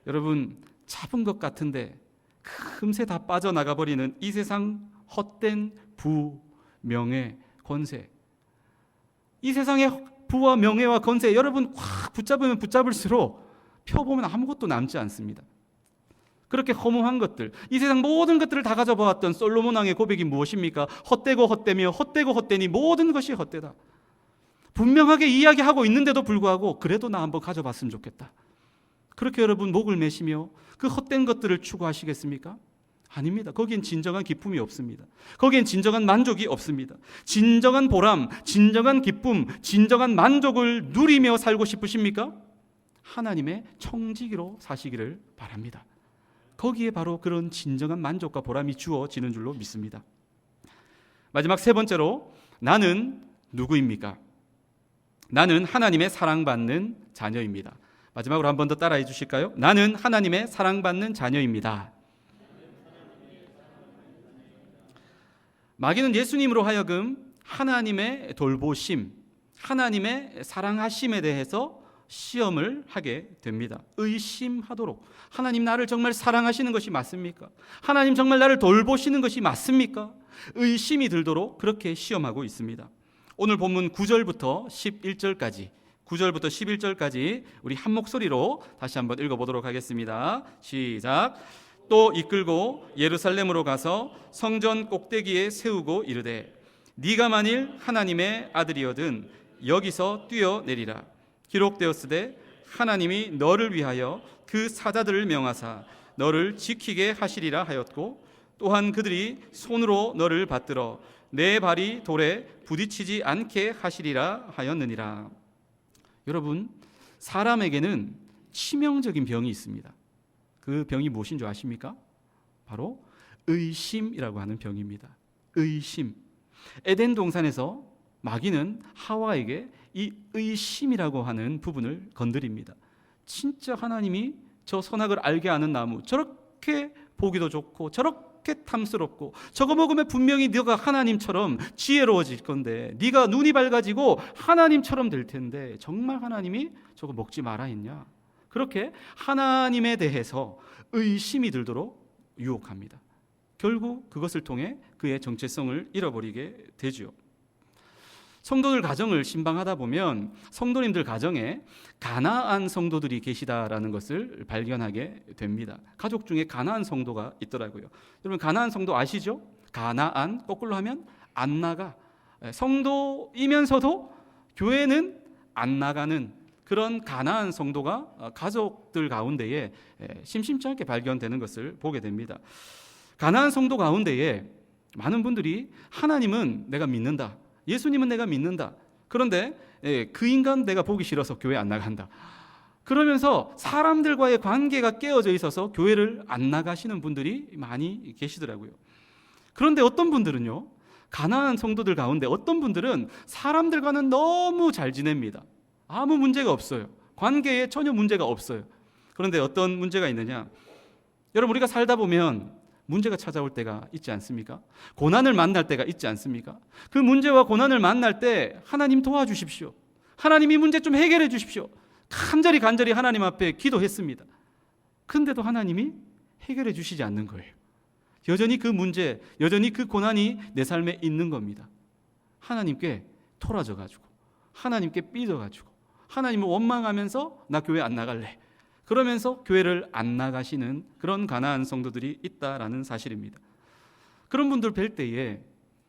여러분, 잡은 것 같은데 금세 다 빠져나가버리는 이 세상 헛된 부, 명예, 권세, 이 세상의 부와 명예와 권세, 여러분 확 붙잡으면 붙잡을수록 펴보면 아무것도 남지 않습니다. 그렇게 허무한 것들, 이 세상 모든 것들을 다 가져보았던 솔로몬 왕의 고백이 무엇입니까? 헛되고 헛되며 헛되고 헛되니 모든 것이 헛되다. 분명하게 이야기하고 있는데도 불구하고 그래도 나 한번 가져봤으면 좋겠다. 그렇게 여러분 목을 매시며 그 헛된 것들을 추구하시겠습니까? 아닙니다. 거기엔 진정한 기쁨이 없습니다. 거기엔 진정한 만족이 없습니다. 진정한 보람, 진정한 기쁨, 진정한 만족을 누리며 살고 싶으십니까? 하나님의 청지기로 사시기를 바랍니다. 거기에 바로 그런 진정한 만족과 보람이 주어지는 줄로 믿습니다. 마지막 세 번째로 나는 누구입니까? 나는 하나님의 사랑받는 자녀입니다. 마지막으로 한 번 더 따라해 주실까요? 나는 하나님의 사랑받는 자녀입니다. 마귀는 예수님으로 하여금 하나님의 돌보심, 하나님의 사랑하심에 대해서 시험을 하게 됩니다. 의심하도록. 하나님 나를 정말 사랑하시는 것이 맞습니까? 하나님 정말 나를 돌보시는 것이 맞습니까? 의심이 들도록 그렇게 시험하고 있습니다. 오늘 본문 9절부터 11절까지 9절부터 11절까지 우리 한 목소리로 다시 한번 읽어보도록 하겠습니다. 시작. 또 이끌고 예루살렘으로 가서 성전 꼭대기에 세우고 이르되 네가 만일 하나님의 아들이거든 여기서 뛰어내리라. 기록되었으되 하나님이 너를 위하여 그 사자들을 명하사 너를 지키게 하시리라 하였고 또한 그들이 손으로 너를 받들어 내 발이 돌에 부딪히지 않게 하시리라 하였느니라. 여러분, 사람에게는 치명적인 병이 있습니다. 그 병이 무엇인 줄 아십니까? 바로 의심이라고 하는 병입니다. 의심. 에덴 동산에서 마귀는 하와에게 이 의심이라고 하는 부분을 건드립니다. 진짜 하나님이 저 선악을 알게 하는 나무 저렇게 보기도 좋고 저렇게 탐스럽고 저거 먹으면 분명히 네가 하나님처럼 지혜로워질 건데 네가 눈이 밝아지고 하나님처럼 될 텐데 정말 하나님이 저거 먹지 마라 했냐? 그렇게 하나님에 대해서 의심이 들도록 유혹합니다. 결국 그것을 통해 그의 정체성을 잃어버리게 되죠. 성도들 가정을 신방하다 보면 성도님들 가정에 가나안 성도들이 계시다라는 것을 발견하게 됩니다. 가족 중에 가나안 성도가 있더라고요. 여러분 가나안 성도 아시죠? 가나안 거꾸로 하면 안 나가. 성도이면서도 교회는 안 나가는 그런 가나안 성도가 가족들 가운데에 심심치 않게 발견되는 것을 보게 됩니다. 가나안 성도 가운데에 많은 분들이 하나님은 내가 믿는다. 예수님은 내가 믿는다. 그런데 그 인간 내가 보기 싫어서 교회 안 나간다. 그러면서 사람들과의 관계가 깨어져 있어서 교회를 안 나가시는 분들이 많이 계시더라고요. 그런데 어떤 분들은요, 가나안 성도들 가운데 어떤 분들은 사람들과는 너무 잘 지냅니다. 아무 문제가 없어요. 관계에 전혀 문제가 없어요. 그런데 어떤 문제가 있느냐? 여러분 우리가 살다 보면 문제가 찾아올 때가 있지 않습니까? 고난을 만날 때가 있지 않습니까? 그 문제와 고난을 만날 때 하나님 도와주십시오. 하나님 이 문제 좀 해결해 주십시오. 간절히 하나님 앞에 기도했습니다. 그런데도 하나님이 해결해 주시지 않는 거예요. 여전히 그 문제, 여전히 그 고난이 내 삶에 있는 겁니다. 하나님께 토라져가지고 하나님께 삐져가지고 하나님을 원망하면서 나 교회 안 나갈래. 그러면서 교회를 안 나가시는 그런 가나안 성도들이 있다라는 사실입니다. 그런 분들 뵐 때에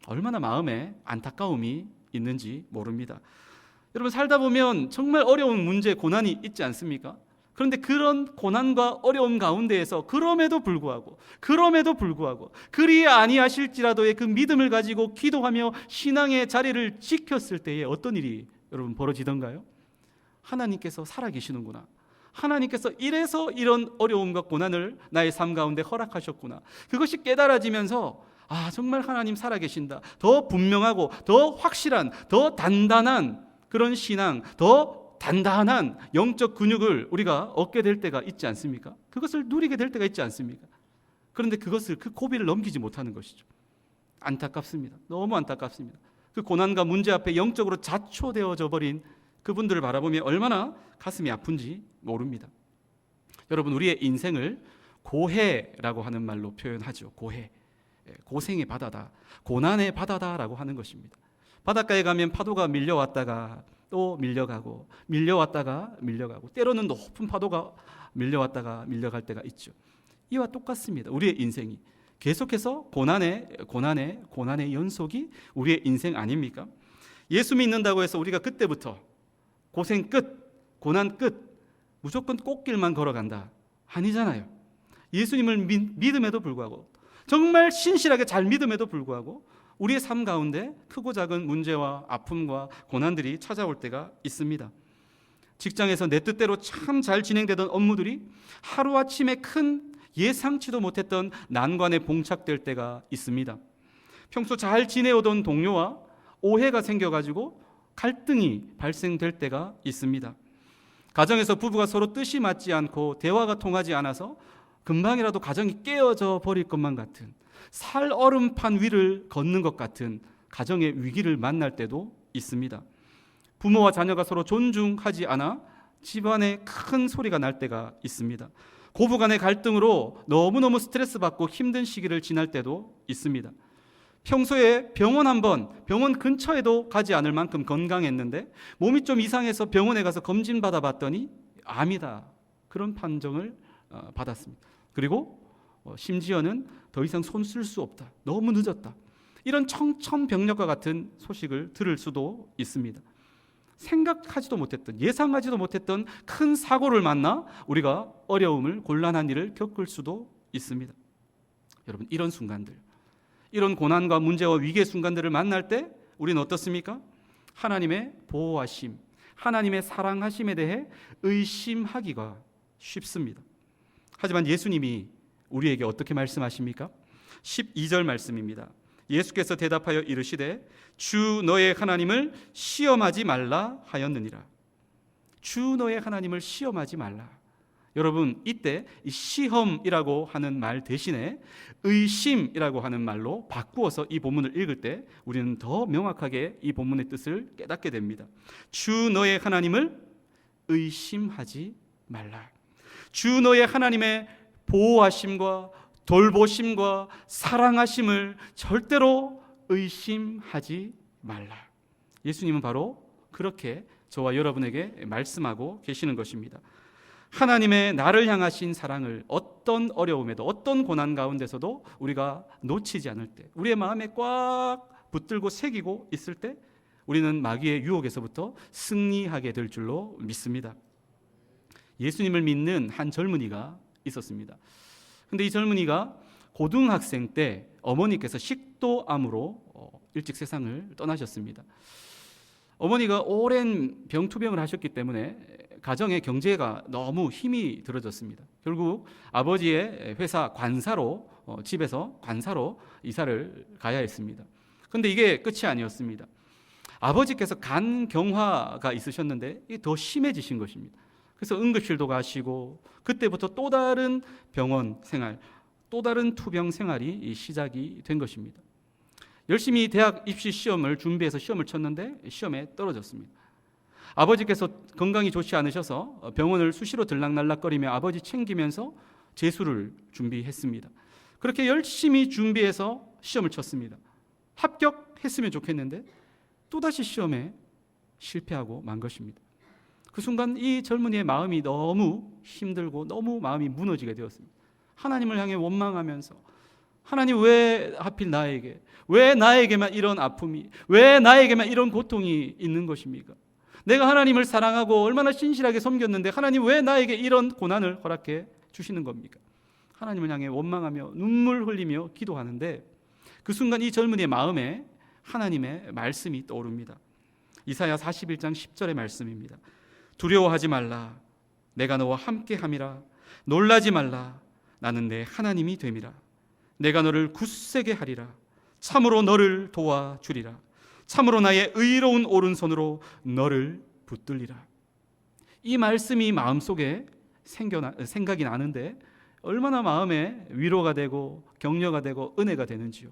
얼마나 마음에 안타까움이 있는지 모릅니다. 여러분 살다 보면 정말 어려운 문제, 고난이 있지 않습니까? 그런데 그런 고난과 어려움 가운데에서 그럼에도 불구하고 그리 아니하실지라도의 그 믿음을 가지고 기도하며 신앙의 자리를 지켰을 때에 어떤 일이 여러분 벌어지던가요? 하나님께서 살아계시는구나. 하나님께서 이래서 이런 어려움과 고난을 나의 삶 가운데 허락하셨구나. 그것이 깨달아지면서 정말 하나님 살아계신다. 더 분명하고 더 확실한, 더 단단한 그런 신앙, 더 단단한 영적 근육을 우리가 얻게 될 때가 있지 않습니까? 그것을 누리게 될 때가 있지 않습니까? 그런데 그 고비를 넘기지 못하는 것이죠. 안타깝습니다. 너무 안타깝습니다. 그 고난과 문제 앞에 영적으로 자초되어져 버린 그분들을 바라보면 얼마나 가슴이 아픈지 모릅니다. 여러분 우리의 인생을 고해라고 하는 말로 표현하죠. 고해. 고생의 바다다. 고난의 바다다라고 하는 것입니다. 바닷가에 가면 파도가 밀려왔다가 또 밀려가고 밀려왔다가 밀려가고 때로는 높은 파도가 밀려왔다가 밀려갈 때가 있죠. 이와 똑같습니다. 우리의 인생이 계속해서 고난의 연속이 우리의 인생 아닙니까? 예수 믿는다고 해서 우리가 그때부터 고생 끝, 고난 끝, 무조건 꽃길만 걸어간다. 아니잖아요. 예수님을 믿음에도 불구하고 정말 신실하게 잘 믿음에도 불구하고 우리의 삶 가운데 크고 작은 문제와 아픔과 고난들이 찾아올 때가 있습니다. 직장에서 내 뜻대로 참 잘 진행되던 업무들이 하루아침에 큰 예상치도 못했던 난관에 봉착될 때가 있습니다. 평소 잘 지내오던 동료와 오해가 생겨가지고 갈등이 발생될 때가 있습니다. 가정에서 부부가 서로 뜻이 맞지 않고 대화가 통하지 않아서 금방이라도 가정이 깨어져 버릴 것만 같은, 살얼음판 위를 걷는 것 같은 가정의 위기를 만날 때도 있습니다. 부모와 자녀가 서로 존중하지 않아 집안에 큰 소리가 날 때가 있습니다. 고부간의 갈등으로 너무너무 스트레스 받고 힘든 시기를 지날 때도 있습니다. 평소에 병원 근처에도 가지 않을 만큼 건강했는데 몸이 좀 이상해서 병원에 가서 검진 받아봤더니 암이다, 그런 판정을 받았습니다. 그리고 심지어는 더 이상 손 쓸 수 없다, 너무 늦었다, 이런 청천벽력과 같은 소식을 들을 수도 있습니다. 생각하지도 못했던, 예상하지도 못했던 큰 사고를 만나 우리가 어려움을, 곤란한 일을 겪을 수도 있습니다. 여러분, 이런 순간들, 이런 고난과 문제와 위기의 순간들을 만날 때 우리는 어떻습니까? 하나님의 보호하심, 하나님의 사랑하심에 대해 의심하기가 쉽습니다. 하지만 예수님이 우리에게 어떻게 말씀하십니까? 12절 말씀입니다. 예수께서 대답하여 이르시되 주 너의 하나님을 시험하지 말라 하였느니라. 주 너의 하나님을 시험하지 말라. 여러분, 이때 이 시험이라고 하는 말 대신에 의심이라고 하는 말로 바꾸어서 이 본문을 읽을 때 우리는 더 명확하게 이 본문의 뜻을 깨닫게 됩니다. 주 너의 하나님을 의심하지 말라. 주 너의 하나님의 보호하심과 돌보심과 사랑하심을 절대로 의심하지 말라. 예수님은 바로 그렇게 저와 여러분에게 말씀하고 계시는 것입니다. 하나님의 나를 향하신 사랑을 어떤 어려움에도, 어떤 고난 가운데서도 우리가 놓치지 않을 때, 우리의 마음에 꽉 붙들고 새기고 있을 때 우리는 마귀의 유혹에서부터 승리하게 될 줄로 믿습니다. 예수님을 믿는 한 젊은이가 있었습니다. 근데 이 젊은이가 고등학생 때 어머니께서 식도암으로 일찍 세상을 떠나셨습니다. 어머니가 오랜 병투병을 하셨기 때문에 가정의 경제가 너무 힘이 들어졌습니다. 결국 아버지의 회사 관사로, 집에서 관사로 이사를 가야 했습니다. 그런데 이게 끝이 아니었습니다. 아버지께서 간경화가 있으셨는데 이게 더 심해지신 것입니다. 그래서 응급실도 가시고 그때부터 또 다른 병원 생활, 또 다른 투병 생활이 시작이 된 것입니다. 열심히 대학 입시 시험을 준비해서 시험을 쳤는데 시험에 떨어졌습니다. 아버지께서 건강이 좋지 않으셔서 병원을 수시로 들락날락거리며 아버지 챙기면서 재수를 준비했습니다. 그렇게 열심히 준비해서 시험을 쳤습니다. 합격했으면 좋겠는데 또다시 시험에 실패하고 만 것입니다. 그 순간 이 젊은이의 마음이 너무 힘들고 너무 마음이 무너지게 되었습니다. 하나님을 향해 원망하면서, 하나님 왜 하필 나에게, 왜 나에게만 이런 아픔이, 왜 나에게만 이런 고통이 있는 것입니까? 내가 하나님을 사랑하고 얼마나 신실하게 섬겼는데 하나님 왜 나에게 이런 고난을 허락해 주시는 겁니까? 하나님을 향해 원망하며 눈물 흘리며 기도하는데 그 순간 이 젊은이의 마음에 하나님의 말씀이 떠오릅니다. 이사야 41장 10절의 말씀입니다. 두려워하지 말라, 내가 너와 함께함이라. 놀라지 말라, 나는 내 하나님이 됨이라. 내가 너를 굳세게 하리라. 참으로 너를 도와주리라. 참으로 나의 의로운 오른손으로 너를 붙들리라. 이 말씀이 마음속에 생각이 나는데 얼마나 마음에 위로가 되고 격려가 되고 은혜가 되는지요.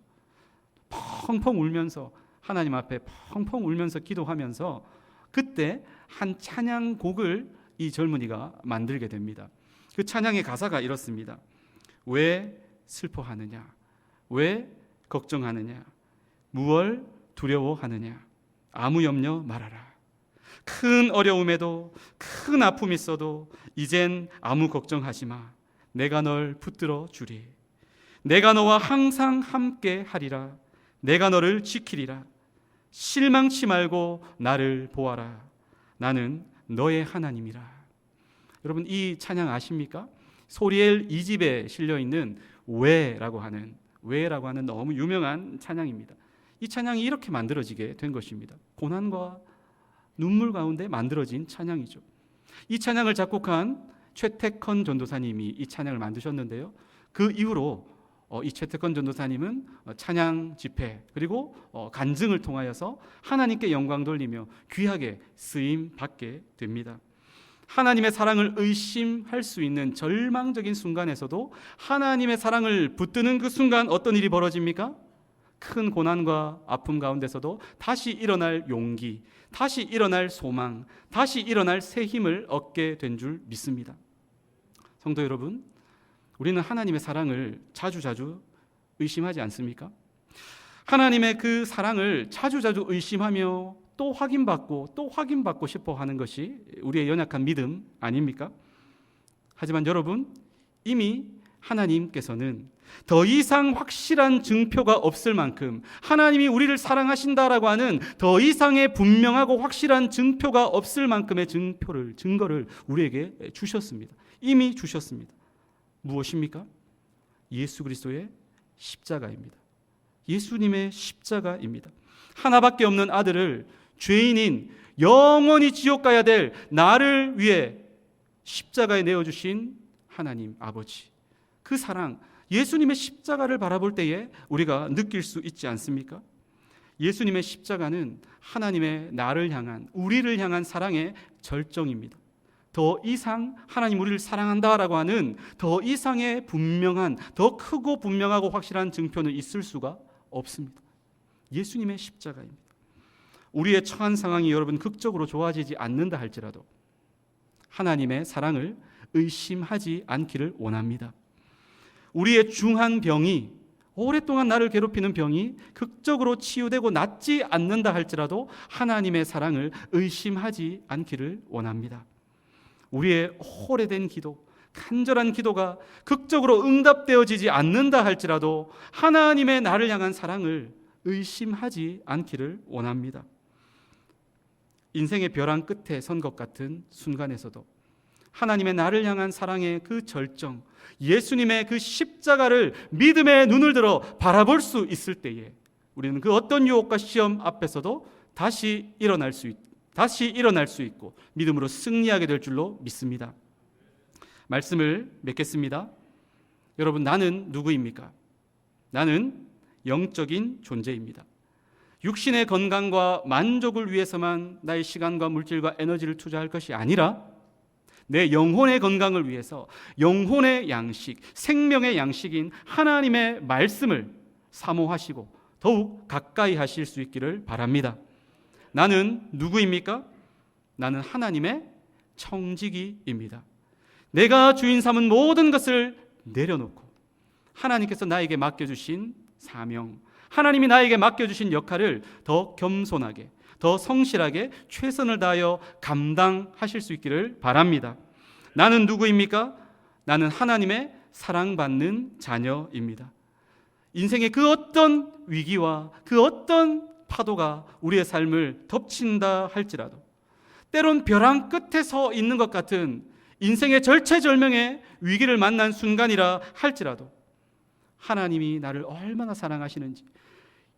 펑펑 울면서 하나님 앞에 펑펑 울면서 기도하면서 그때 한 찬양곡을 이 젊은이가 만들게 됩니다. 그 찬양의 가사가 이렇습니다. 왜 슬퍼하느냐, 왜 걱정하느냐, 무얼 두려워하느냐, 아무 염려 말아라. 큰 어려움에도 큰 아픔이 있어도 이젠 아무 걱정하지 마. 내가 널 붙들어 주리. 내가 너와 항상 함께 하리라. 내가 너를 지키리라. 실망치 말고 나를 보아라. 나는 너의 하나님이라. 여러분, 이 찬양 아십니까? 소리엘 2집에 실려있는 왜라고 하는 너무 유명한 찬양입니다. 이 찬양이 이렇게 만들어지게 된 것입니다. 고난과 눈물 가운데 만들어진 찬양이죠. 이 찬양을 작곡한 최택헌 전도사님이 이 찬양을 만드셨는데요. 그 이후로 이 최태권 전도사님은 찬양 집회 그리고 간증을 통하여서 하나님께 영광 돌리며 귀하게 쓰임 받게 됩니다. 하나님의 사랑을 의심할 수 있는 절망적인 순간에서도 하나님의 사랑을 붙드는 그 순간 어떤 일이 벌어집니까? 큰 고난과 아픔 가운데서도 다시 일어날 용기, 다시 일어날 소망, 다시 일어날 새 힘을 얻게 된 줄 믿습니다. 성도 여러분, 우리는 하나님의 사랑을 자주자주 의심하지 않습니까? 하나님의 그 사랑을 자주자주 의심하며 또 확인받고 싶어 하는 것이 우리의 연약한 믿음 아닙니까? 하지만 여러분, 이미 하나님께서는 더 이상 확실한 증표가 없을 만큼, 하나님이 우리를 사랑하신다라고 하는 더 이상의 분명하고 확실한 증표가 없을 만큼의 증거를 우리에게 주셨습니다. 이미 주셨습니다. 무엇입니까? 예수 그리스도의 십자가입니다. 예수님의 십자가입니다. 하나밖에 없는 아들을 죄인인 영원히 지옥 가야 될 나를 위해 십자가에 내어주신 하나님 아버지, 그 사랑, 예수님의 십자가를 바라볼 때에 우리가 느낄 수 있지 않습니까? 예수님의 십자가는 하나님의 나를 향한, 우리를 향한 사랑의 절정입니다. 더 이상 하나님 우리를 사랑한다라고 하는 더 이상의 분명한, 더 크고 분명하고 확실한 증표는 있을 수가 없습니다. 예수님의 십자가입니다. 우리의 처한 상황이 여러분 극적으로 좋아지지 않는다 할지라도 하나님의 사랑을 의심하지 않기를 원합니다. 우리의 중한 병이, 오랫동안 나를 괴롭히는 병이 극적으로 치유되고 낫지 않는다 할지라도 하나님의 사랑을 의심하지 않기를 원합니다. 우리의 오래된 기도, 간절한 기도가 극적으로 응답되어지지 않는다 할지라도 하나님의 나를 향한 사랑을 의심하지 않기를 원합니다. 인생의 벼랑 끝에 선 것 같은 순간에서도 하나님의 나를 향한 사랑의 그 절정, 예수님의 그 십자가를 믿음의 눈을 들어 바라볼 수 있을 때에 우리는 그 어떤 유혹과 시험 앞에서도 다시 일어날 수 있고 믿음으로 승리하게 될 줄로 믿습니다. 말씀을 맺겠습니다. 여러분, 나는 누구입니까? 나는 영적인 존재입니다. 육신의 건강과 만족을 위해서만 나의 시간과 물질과 에너지를 투자할 것이 아니라 내 영혼의 건강을 위해서 영혼의 양식, 생명의 양식인 하나님의 말씀을 사모하시고 더욱 가까이 하실 수 있기를 바랍니다. 나는 누구입니까? 나는 하나님의 청지기입니다. 내가 주인 삼은 모든 것을 내려놓고 하나님께서 나에게 맡겨주신 사명, 하나님이 나에게 맡겨주신 역할을 더 겸손하게, 더 성실하게 최선을 다하여 감당하실 수 있기를 바랍니다. 나는 누구입니까? 나는 하나님의 사랑받는 자녀입니다. 인생의 그 어떤 위기와 그 어떤 파도가 우리의 삶을 덮친다 할지라도, 때론 벼랑 끝에 서 있는 것 같은 인생의 절체절명의 위기를 만난 순간이라 할지라도 하나님이 나를 얼마나 사랑하시는지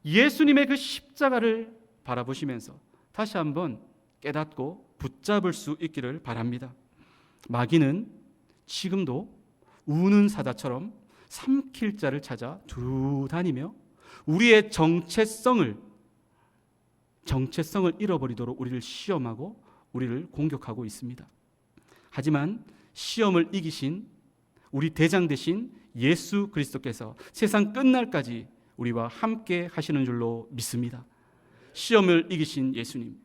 예수님의 그 십자가를 바라보시면서 다시 한번 깨닫고 붙잡을 수 있기를 바랍니다. 마귀는 지금도 우는 사자처럼 삼킬 자를 찾아 두루 다니며 우리의 정체성을 잃어버리도록 우리를 시험하고 우리를 공격하고 있습니다. 하지만 시험을 이기신 우리 대장 되신 예수 그리스도께서 세상 끝날까지 우리와 함께 하시는 줄로 믿습니다. 시험을 이기신 예수님,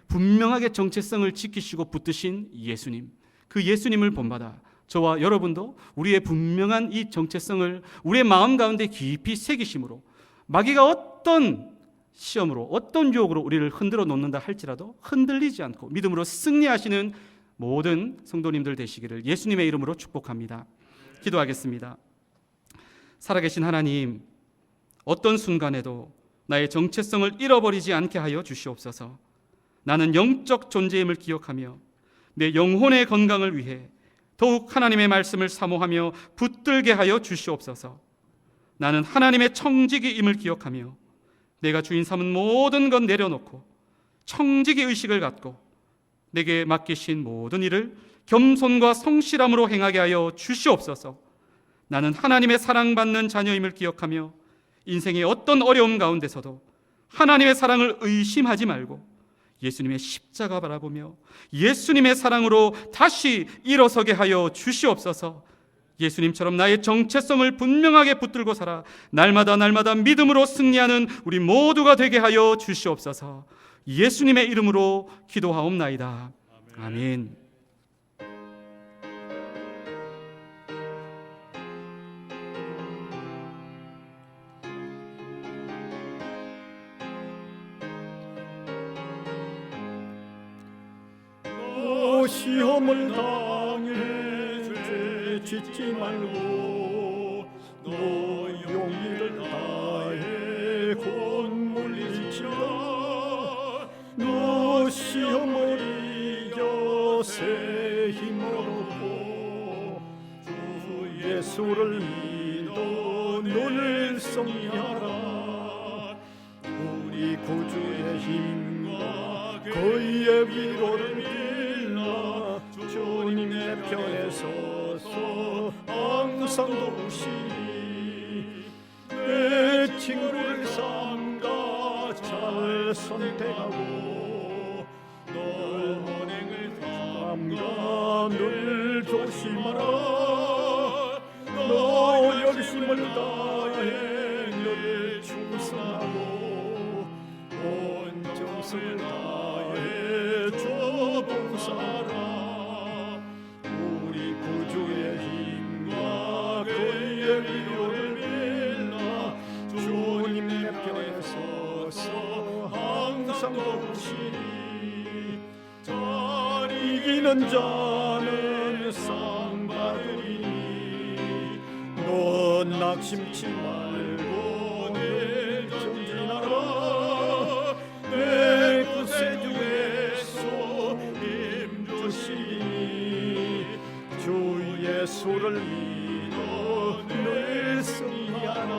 분명하게 정체성을 지키시고 붙드신 예수님, 그 예수님을 본받아 저와 여러분도 우리의 분명한 이 정체성을 우리의 마음 가운데 깊이 새기심으로 마귀가 어떤 시험으로, 어떤 유혹으로 우리를 흔들어 놓는다 할지라도 흔들리지 않고 믿음으로 승리하시는 모든 성도님들 되시기를 예수님의 이름으로 축복합니다. 기도하겠습니다. 살아계신 하나님, 어떤 순간에도 나의 정체성을 잃어버리지 않게 하여 주시옵소서. 나는 영적 존재임을 기억하며 내 영혼의 건강을 위해 더욱 하나님의 말씀을 사모하며 붙들게 하여 주시옵소서. 나는 하나님의 청지기임을 기억하며 내가 주인 삼은 모든 것 내려놓고 청지기 의식을 갖고 내게 맡기신 모든 일을 겸손과 성실함으로 행하게 하여 주시옵소서. 나는 하나님의 사랑받는 자녀임을 기억하며 인생의 어떤 어려움 가운데서도 하나님의 사랑을 의심하지 말고 예수님의 십자가 바라보며 예수님의 사랑으로 다시 일어서게 하여 주시옵소서. 예수님처럼 나의 정체성을 분명하게 붙들고 살아 날마다 믿음으로 승리하는 우리 모두가 되게 하여 주시옵소서. 예수님의 이름으로 기도하옵나이다. 아멘. 시험을 당해 죄 짓지 말고 너 용기를 다해 곧 물리치라. 너 시험을 이겨 새 힘을 얻고 주 예수를 믿어 늘 승리하라. 우리 구주의 힘과 그의 위로를 빌라. 주님 내 편에 서서 항상 도우시니 내 친구를 삼가 잘 선택하고 널 언행을 삼가 늘 조심하라. 너 열심을 다해 늘 충성하고 온 정성을 다해 주 봉사하라. 우리 구주의 힘과 그의 위로를 빌라. 주님 내 편에 서서 항상 도우시니 잘 이기는 자는 상 받으리니 너 낙심치 말고 늘 전진하라. 내 구세주에서 힘 주시니 주 예수를 믿어 늘 승리하라.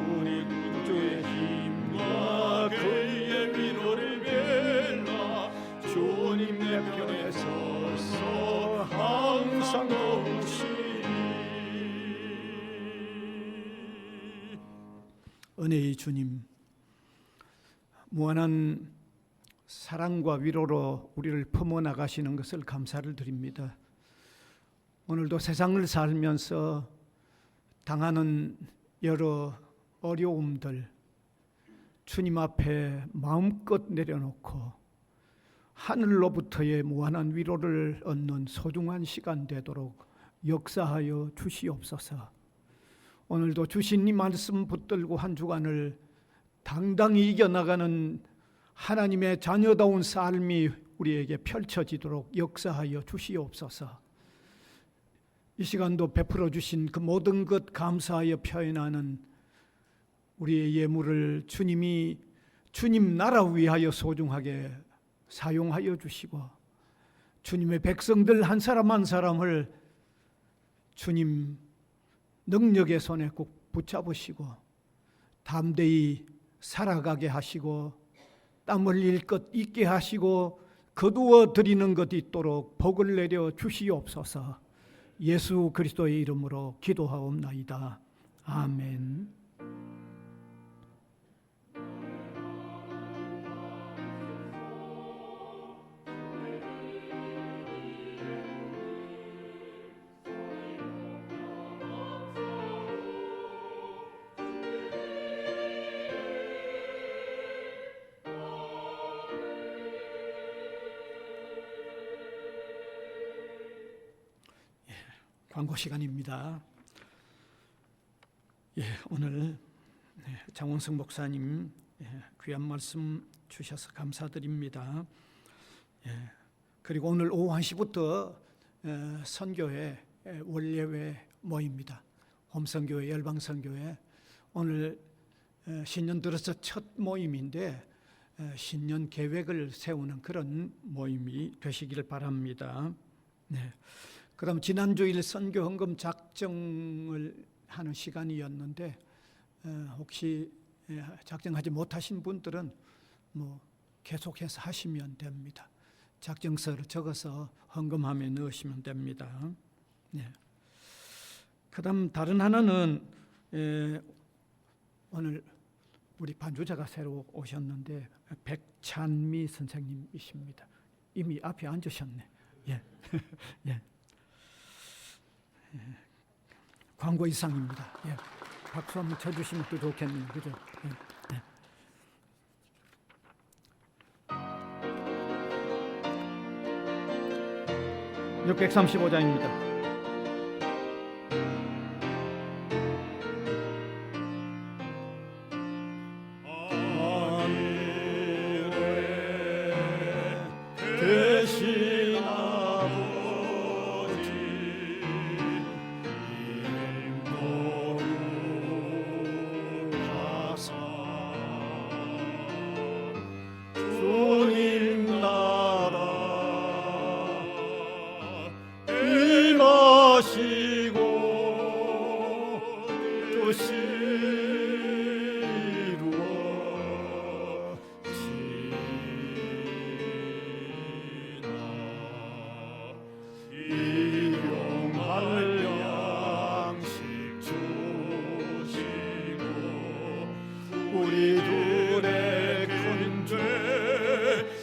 우리 구주의 힘과 그의 위로를 빌라. 주님 내 편에 서서 항상 도우시니. 은혜의 주님, 무한한 사랑과 위로로 우리를 품어나가시는 것을 감사를 드립니다. 오늘도 세상을 살면서 당하는 여러 어려움들 주님 앞에 마음껏 내려놓고 하늘로부터의 무한한 위로를 얻는 소중한 시간 되도록 역사하여 주시옵소서. 오늘도 주신 이 말씀 붙들고 한 주간을 당당히 이겨나가는 하나님의 자녀다운 삶이 우리에게 펼쳐지도록 역사하여 주시옵소서. 이 시간도 베풀어 주신 그 모든 것 감사하여 표현하는 우리의 예물을 주님이 주님 나라 위하여 소중하게 사용하여 주시고 주님의 백성들 한 사람 한 사람을 주님 능력의 손에 꼭 붙잡으시고 담대히 살아가게 하시고 땀 흘릴 것 있게 하시고 거두어 드리는 것 있도록 복을 내려 주시옵소서. 예수 그리스도의 이름으로 기도하옵나이다. 아멘. 광고 시간입니다. 오늘 장원석 목사님 귀한 말씀 주셔서 감사드립니다. 그리고 오늘 오후 1시부터 선교회 원례회 모입니다. 홈선교회, 열방선교회. 오늘 신년 들어서 첫 모임인데 신년 계획을 세우는 그런 모임이 되시기를 바랍니다. 그럼 지난주일 선교 헌금 작정을 하는 시간이었는데 혹시 작정하지 못하신 분들은 계속해서 하시면 됩니다. 작정서를 적어서 헌금함에 넣으시면 됩니다. 그다음 다른 하나는 오늘 우리 반주자가 새로 오셨는데 백찬미 선생님이십니다. 이미 앞에 앉으셨네. 예, 예. 광고 이상입니다. 예. 박수 한번 쳐주시면 또 좋겠네요. 그죠? 예, 예. (635장입니다) 우리들의 큰 죄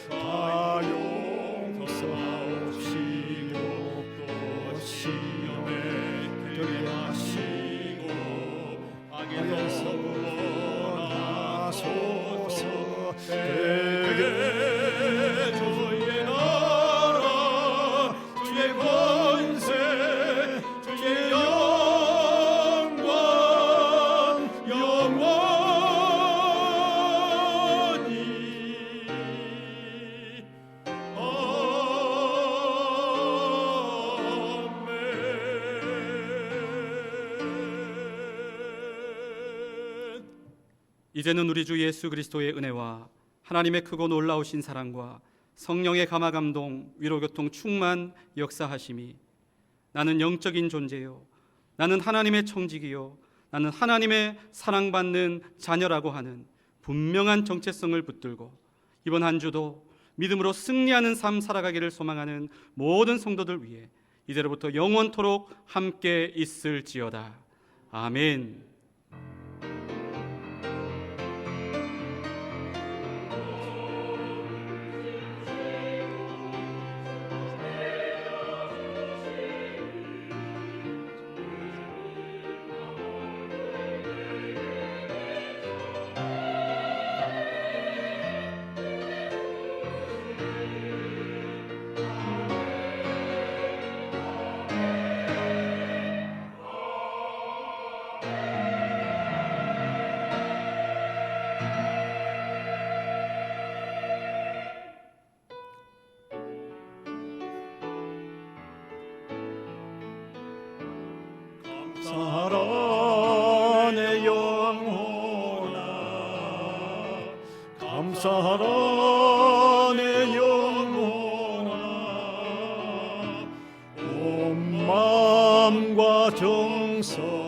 다 용서하옵시고 또 시험에 들게 하시고 악에서 구원하소서. 대개 주의 나라 주의 권세 주의 영광 영원히 이제는 우리 주 예수 그리스도의 은혜와 하나님의 크고 놀라우신 사랑과 성령의 감화 감동 위로 교통 충만 역사하심이 나는 영적인 존재요 나는 하나님의 청직이요 나는 하나님의 사랑받는 자녀라고 하는 분명한 정체성을 붙들고 이번 한 주도 믿음으로 승리하는 삶 살아가기를 소망하는 모든 성도들 위해 이제로부터 영원토록 함께 있을지어다. 아멘. 감사하라 내 영혼아 감사하라 내 영혼아 온 마음과 정성